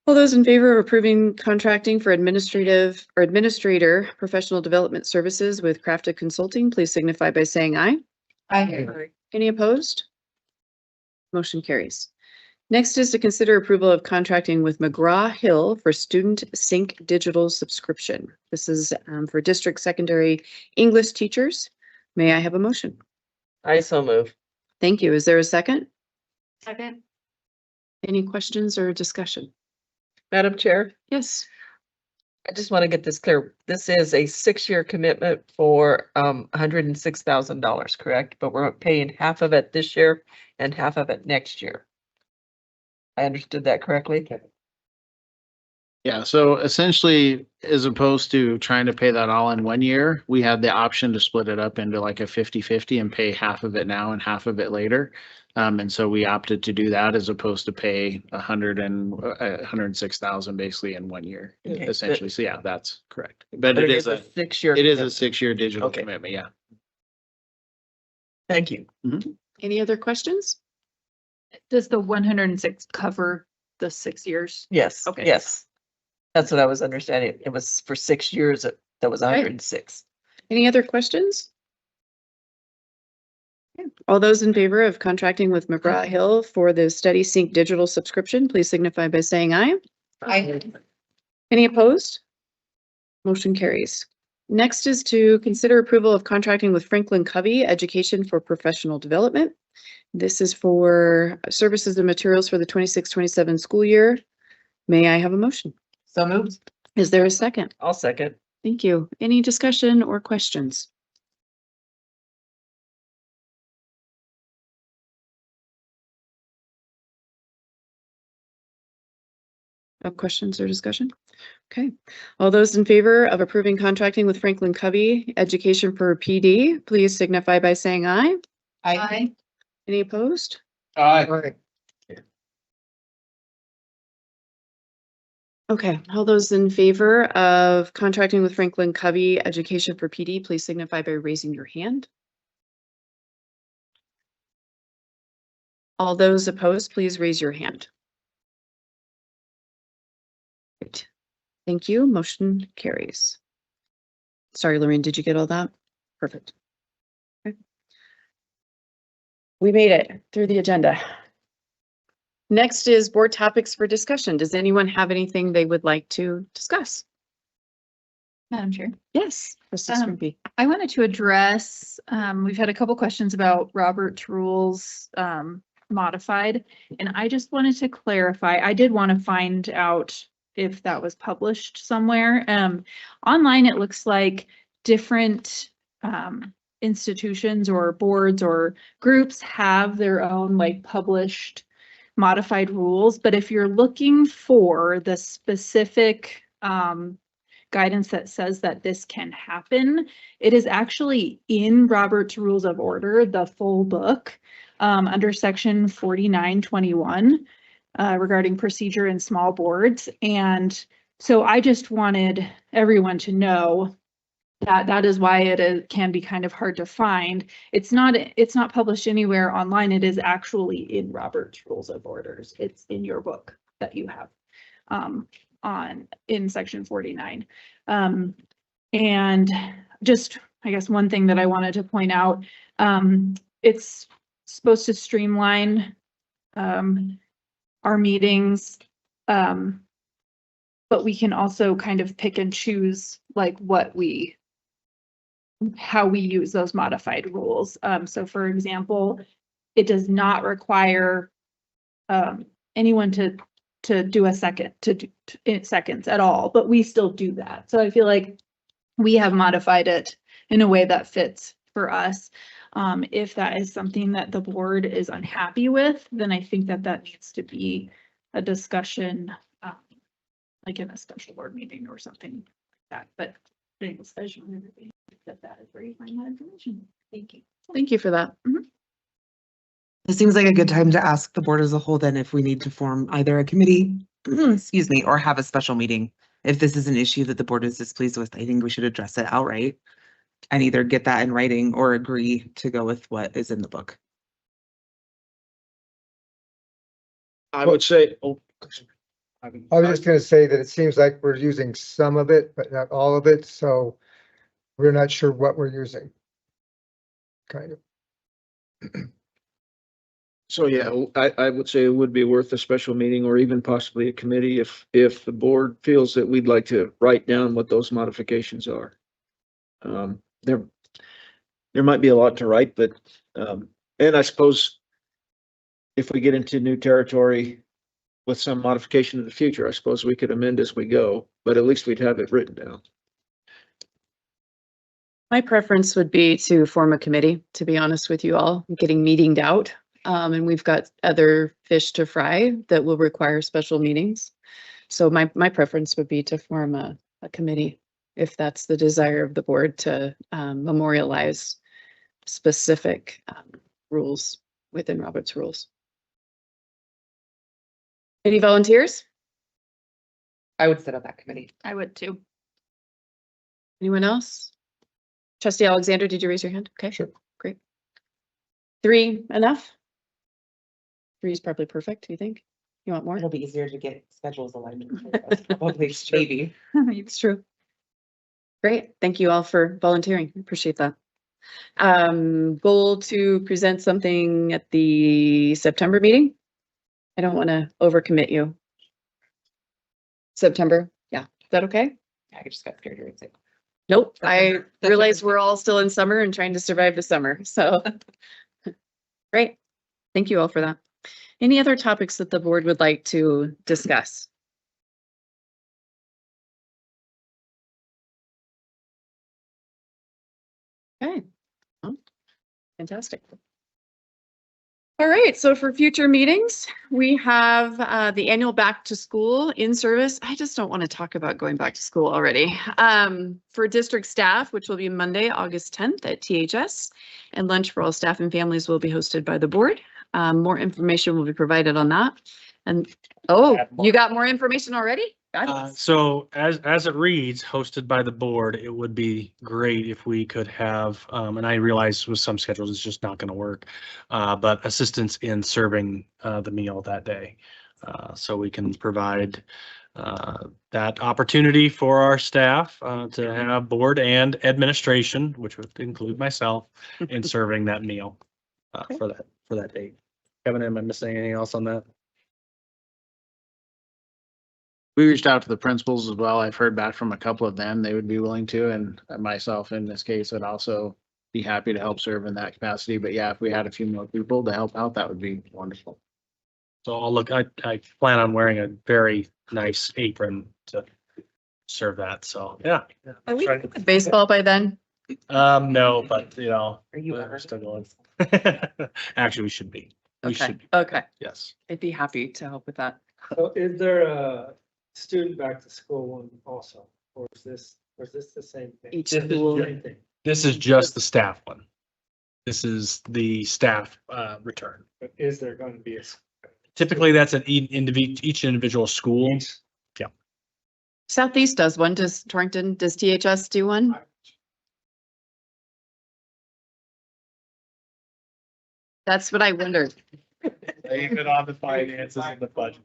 All those in favor of approving contracting for administrative or administrator professional development services with Crafted Consulting, please signify by saying aye. Aye. Any opposed? Motion carries. Next is to consider approval of contracting with McGraw-Hill for student sync digital subscription. This is for district secondary English teachers. May I have a motion? I so move. Thank you. Is there a second? Second. Any questions or discussion? Madam Chair, Yes. I just want to get this clear. This is a 6-year commitment for $106,000, correct? But we're paying half of it this year and half of it next year. I understood that correctly? Yeah, so essentially, as opposed to trying to pay that all in 1 year, we had the option to split it up into like a 50-50 and pay half of it now and half of it later. And so we opted to do that as opposed to pay 106,000 basically in 1 year, Okay, essentially. So yeah, that's correct. But But it is a 6-year. it is a 6-year digital Okay. commitment, yeah. Thank you. Any other questions? Does the 106 cover the 6 years? Yes, Okay. yes. That's what I was understanding. It was for 6 years. That was 106. Any other questions? Okay. All those in favor of contracting with McGraw-Hill for the Study Sync digital subscription, please signify by saying aye. Aye. Any opposed? Motion carries. Next is to consider approval of contracting with Franklin Covey Education for Professional Development. This is for services and materials for the 26-27 school year. May I have a motion? So moved. Is there a second? I'll second. Thank you. Any discussion or questions? No questions or discussion? Okay. All those in favor of approving contracting with Franklin Covey Education for PD, please signify by saying aye. Aye. Any opposed? Aye. Okay, all those in favor of contracting with Franklin Covey Education for PD, please signify by raising your hand. All those opposed, please raise your hand. Great. Thank you. Motion carries. Sorry, Lorraine, did you get all that? Perfect. Okay. We made it through the agenda. Next is board topics for discussion. Does anyone have anything they would like to discuss? Madam Chair. Yes, Mrs. Scrumpy. I wanted to address, we've had a couple questions about Robert's rules modified, and I just wanted to clarify. I did want to find out if that was published somewhere. Online, it looks like different institutions or boards or groups have their own like published modified rules, but if you're looking for the specific guidance that says that this can happen, it is actually in Robert's Rules of Order, the full book, under section 4921 regarding procedure in small boards. And so I just wanted everyone to know that that is why it can be kind of hard to find. It's not published anywhere online. It is actually in Robert's Rules of Orders. It's in your book that you have in section 49. And just, I guess, one thing that I wanted to point out, it's supposed to streamline our meetings, but we can also kind of pick and choose like how we use those modified rules. So for example, it does not require anyone to do a second, seconds at all, but we still do that. So I feel like we have modified it in a way that fits for us. If that is something that the board is unhappy with, then I think that needs to be a discussion, like in a special board meeting or something like that. But things, I just wanted to that is where you find that information. Thank you. Thank you for that. It seems like a good time to ask the board as a whole then if we need to form either a committee, excuse me, or have a special meeting if this is an issue that the board is displeased with, I think we should address it outright and either get that in writing or agree to go with what is in the book. I would say, I was just gonna say that it seems like we're using some of it, but not all of it, so we're not sure what we're using. Kind of. so yeah, I would say it would be worth a special meeting or even possibly a committee if the board feels that we'd like to write down what those modifications are. There might be a lot to write, but, and I suppose if we get into new territory with some modification in the future, I suppose we could amend as we go, but at least we'd have it written down. My preference would be to form a committee, to be honest with you all, getting meetinged out. And we've got other fish to fry that will require special meetings. So my preference would be to form a committee, if that's the desire of the board, to memorialize specific rules within Robert's rules. Any volunteers? I would sit on that committee. I would too. Anyone else? Trustee Alexander, did you raise your hand? Okay, sure. Great. 3 enough? 3 is probably perfect, do you think? You want more? It'll be easier to get schedules aligned. Probably, maybe. It's true. Great. Thank you all for volunteering. Appreciate that. Goal to present something at the September meeting. I don't want to overcommit you. September. Yeah. Is that okay? I just got scared here and said. Nope. I realize we're all still in summer and trying to survive the summer. So great. Thank you all for that. Any other topics that the board would like to discuss? Okay. Well, fantastic. All right, so for future meetings, we have the annual back to school in service. I just don't want to talk about going back to school already. For district staff, which will be Monday, August 10th at THS, and lunch for all staff and families will be hosted by the board. More information will be provided on that. And oh, you got more information already? So as it reads, hosted by the board, it would be great if we could have, and I realize with some schedules, it's just not going to work, but assistance in serving the meal that day. So we can provide that opportunity for our staff to have board and administration, which would include myself, in serving that meal for that date. Kevin, am I missing anything else on that? We reached out to the principals as well. I've heard back from a couple of them. They would be willing to, and myself in this case would also be happy to help serve in that capacity. But yeah, if we had a few more people to help out, that would be wonderful. So I'll look, I plan on wearing a very nice apron to serve that. So yeah. Are we done with baseball by then? No, but you know. Are you we're ever? still going? Actually, we should be. We Okay. should be. Okay. Yes. I'd be happy to help with that. So is there a student back to school one also, or is this the same thing? Each This is school. ju- This is just the staff one. This is the staff return. But is there going to be a? Typically, that's at each individual school. Yeah. Southeast does one. Does Torrington, does THS do one? That's what I wondered. Even on the finances and the budget.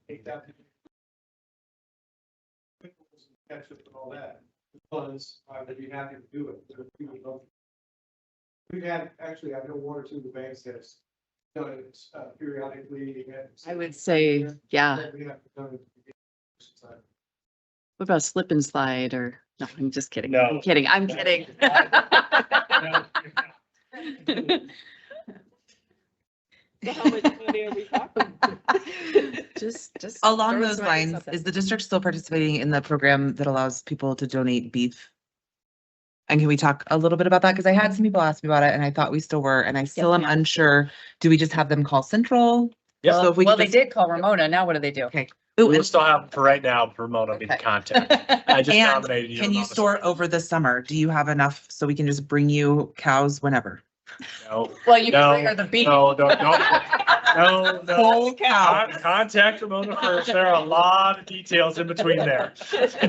Catch up with all that, because I would be happy to do it. We've had, actually, I know 1 or 2 of the banks that's done it periodically. I would say, yeah. We have done it. What about slip and slide or, no, I'm just kidding. No. I'm kidding. I'm kidding. Just Along throw those some ideas lines, out there. is the district still participating in the program that allows people to donate beef? And can we talk a little bit about that? Because I had some people ask me about it and I thought we still were, and I still am unsure. Do we just have them call Central? Yeah. So if we Well, could they just- did call Ramona. Now what do they do? Okay. We'll still have, for right now, Ramona be the contact. I just And nominated you. can you store over the summer? Do you have enough so we can just bring you cows whenever? No. Well, you No, can bring her the beef. no, don't No, Holy cow. Contact Ramona first. There are a lot of details in between there.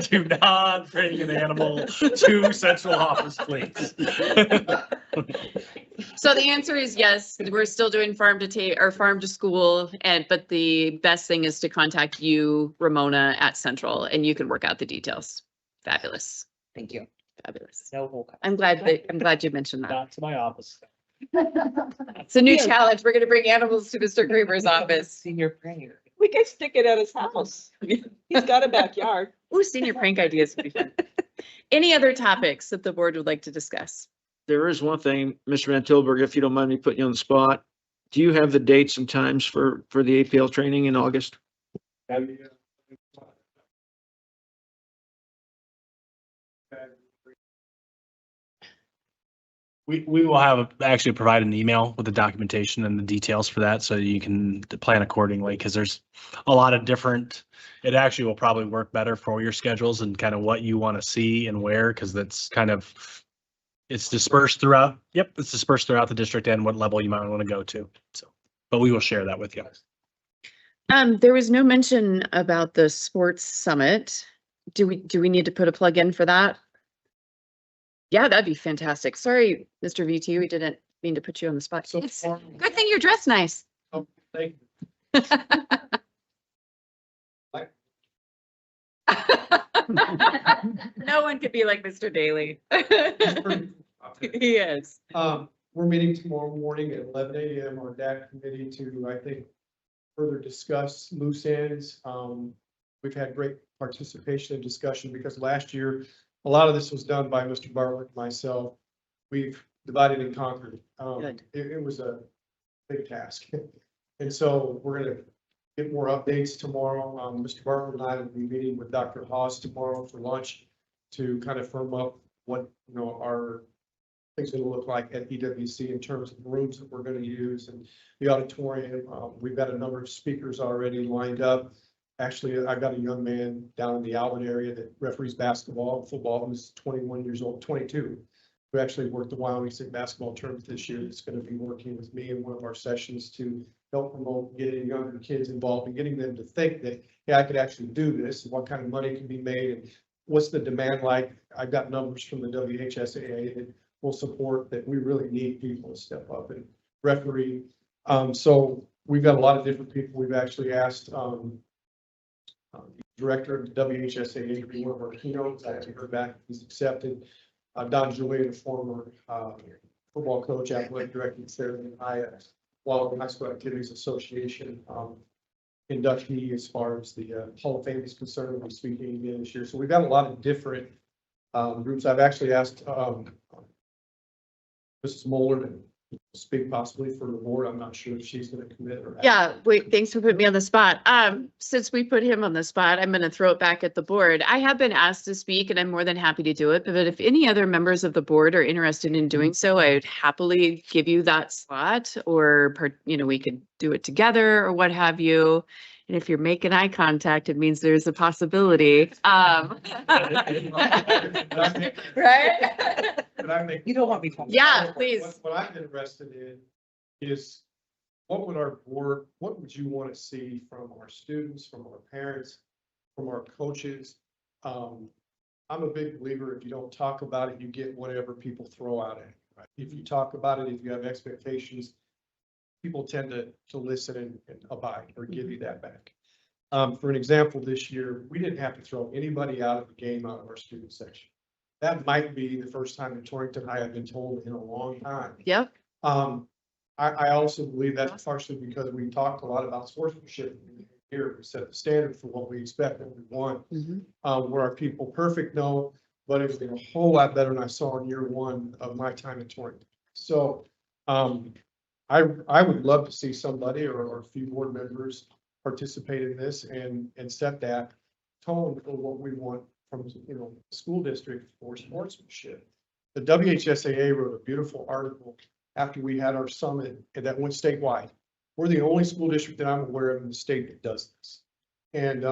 Do not bring an animal to central office, please. So the answer is yes, we're still doing farm to or farm to school, but the best thing is to contact you, Ramona, at Central, and you can work out the details. Fabulous. Thank you. Fabulous. No. I'm glad you mentioned that. Not to my office. It's a new challenge. We're gonna bring animals to Mr. Kramer's office. Senior prayer. We could stick it at his house. He's got a backyard. Ooh, senior prank ideas would be fun. Any other topics that the board would like to discuss? There is one thing, Mr. Van Tilburg, if you don't mind me putting you on the spot. Do you have the dates and times for the APL training in August? We will have actually provide an email with the documentation and the details for that, so you can plan accordingly, because there's a lot of different, it actually will probably work better for your schedules and kind of what you want to see and where, because that's kind of, it's dispersed throughout the district and what level you might want to go to. So, but we will share that with you. There was no mention about the sports summit. Do we need to put a plug in for that? Yeah, that'd be fantastic. Sorry, Mr. VT, we didn't mean to put you on the spot. So It's good thing you're dressed nice. Oh, thank you. No one could be like Mr. Daly. He is. We're meeting tomorrow morning at 11 a.m. on that committee to, I think, further discuss loose ends. We've had great participation and discussion because last year, a lot of this was done by Mr. Bartlett and myself. We've divided and conquered. It was a big task. And so we're going to get more updates tomorrow. Mr. Bartlett and I will be meeting with Dr. Haas tomorrow for lunch to kind of firm up what, our things going to look like at EWC in terms of rooms that we're going to use and the auditorium. We've got a number of speakers already lined up. Actually, I've got a young man down in the Alvin area that referees basketball and football, who's 21 years old, 22, who actually worked the Wyoming State basketball tournament this year. It's going to be working with me in one of our sessions to help promote getting younger kids involved and getting them to think that, hey, I could actually do this, and what kind of money can be made, and what's the demand like. I've got numbers from the WHSAA that will support that we really need people to step up and referee. So we've got a lot of different people. We've actually asked the director of the WHSAA to be one of our keynotes. I haven't heard back. He's accepted. Don Julian, a former football coach, athletic director at Sarah High School Activities Association inductee as far as the Hall of Fame is concerned. We'll be speaking again this year. So we've got a lot of different groups. I've actually asked Mrs. Moeller to speak possibly for the board. I'm not sure if she's going to commit or. Yeah, wait, thanks for putting me on the spot. Since we put him on the spot, I'm going to throw it back at the board. I have been asked to speak and I'm more than happy to do it. But if any other members of the board are interested in doing so, I would happily give you that slot, or, we could do it together or what have you. And if you're making eye contact, it means there's a possibility. Right? You don't want me to. Yeah, please. What I'm interested in is what would you want to see from our students, from our parents, from our coaches? I'm a big believer, if you don't talk about it, you get whatever people throw out at you. Right? If you talk about it, if you have expectations, people tend to listen and abide or give you that back. For an example, this year, we didn't have to throw anybody out of the game out of our student section. That might be the first time in Torrington High I've been told in a long time. Yep. I also believe that's partially because we talked a lot about sportsmanship here. We set the standard for what we expect and we want. Were our people perfect? No, but it was a whole lot better than I saw in year one of my time at Torrington. So I would love to see somebody or a few board members participate in this and set that tone for what we want from the school district for sportsmanship. The WHSAA wrote a beautiful article after we had our summit that went statewide. We're the only school district that I'm aware of in the state that does this, and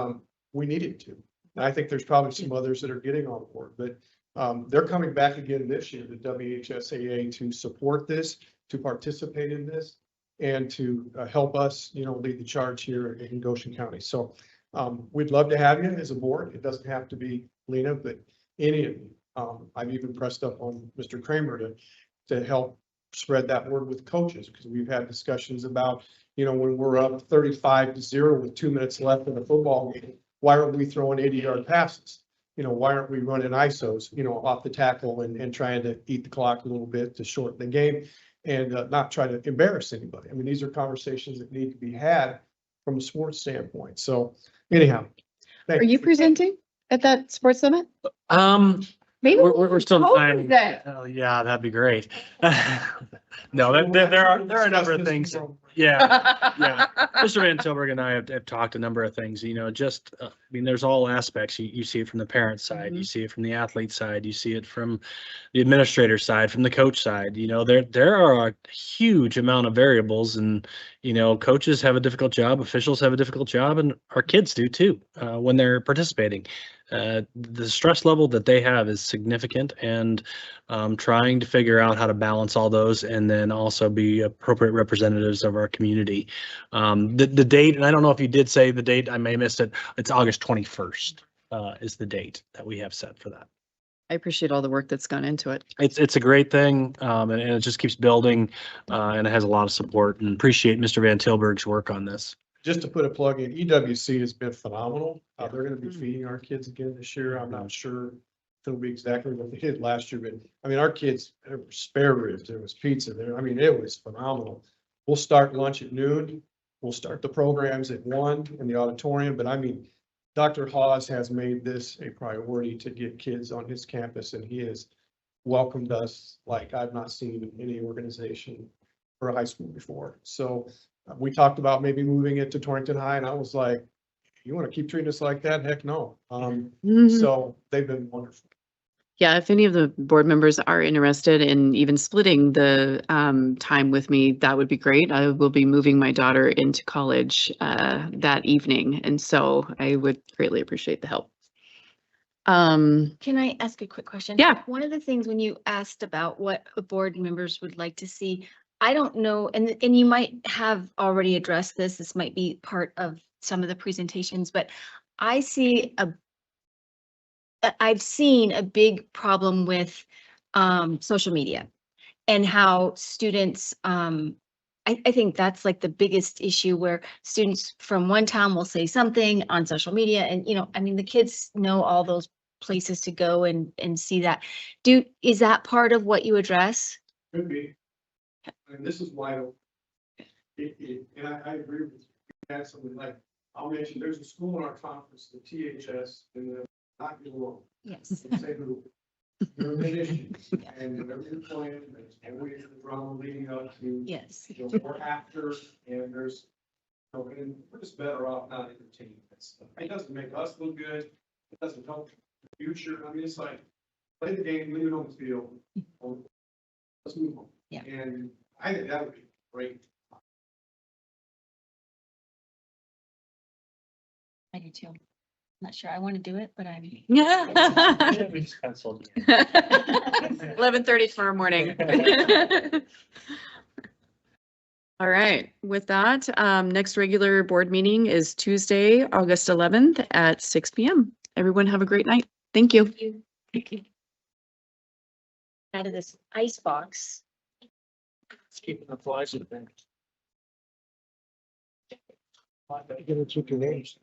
we needed to. And I think there's probably some others that are getting on board, but they're coming back again this year, the WHSAA, to support this, to participate in this. and to help us, lead the charge here in Goshen County. So we'd love to have you as a board. It doesn't have to be Lena, but any of you. I've even pressed up on Mr. Kramer to help spread that word with coaches, because we've had discussions about, when we're up 35-0 with 2 minutes left in the football game, why aren't we throwing 80-yard passes? Why aren't we running ISOs, off the tackle and trying to eat the clock a little bit to shorten the game and not try to embarrass anybody? I mean, these are conversations that need to be had from a sports standpoint. So anyhow. Are you presenting at that sports summit? Maybe we're still hope planning. that- Oh, yeah, that'd be great. No, there are a number of things. Yeah, yeah. Mr. Van Tilburg and I have talked a number of things, I mean, there's all aspects. You see it from the parent side, you see it from the athlete side, you see it from the administrator side, from the coach side. There are a huge amount of variables, and, coaches have a difficult job, officials have a difficult job, and our kids do too, when they're participating. The stress level that they have is significant, and trying to figure out how to balance all those and then also be appropriate representatives of our community. The date, and I don't know if you did say the date, I may have missed it. It's August 21st is the date that we have set for that. I appreciate all the work that's gone into it. It's a great thing, and it just keeps building, and it has a lot of support, and appreciate Mr. Van Tilburg's work on this. Just to put a plug in, EWC has been phenomenal. They're going to be feeding our kids again this year. I'm not sure if it'll be exactly what they did last year, but I mean, our kids, there were spare ribs, there was pizza there. I mean, it was phenomenal. We'll start lunch at noon. We'll start the programs at 1 in the auditorium, but I mean, Dr. Hawes has made this a priority to get kids on his campus, and he has welcomed us like I've not seen any organization for a high school before. So we talked about maybe moving it to Torrington High, and I was like, you want to keep treating us like that? Heck no. So they've been wonderful. Yeah, if any of the board members are interested in even splitting the time with me, that would be great. I will be moving my daughter into college that evening, and so I would greatly appreciate the help. Can I ask a quick question? Yeah. One of the things when you asked about what the board members would like to see, I don't know, and you might have already addressed this. This might be part of some of the presentations, but I've seen a big problem with social media and how students, I think that's like the biggest issue, where students from one town will say something on social media, and, I mean, the kids know all those places to go and see that. Is that part of what you address? Could be. And this is why and I agree with you. Had something like, I'll mention, there's a school in our conference, the THS, and the not get along. Yes. Say who. You're an issue, and whatever you're playing, there's always the drama leading up to. Yes. Or after, and there's, and we're just better off not entertaining that stuff. It doesn't make us look good. It doesn't help the future. I mean, it's like, play the game, leave it on the field. Let's move on. Yeah. And I think that would be great. I do too. Not sure I want to do it, but I'm. Yeah. We just canceled. 11:30 tomorrow morning. All right, with that, next regular board meeting is Tuesday, August 11th at 6 p.m. Everyone have a great night. Thank you. Out of this ice box. It's keeping the flies in there. You're gonna keep your names.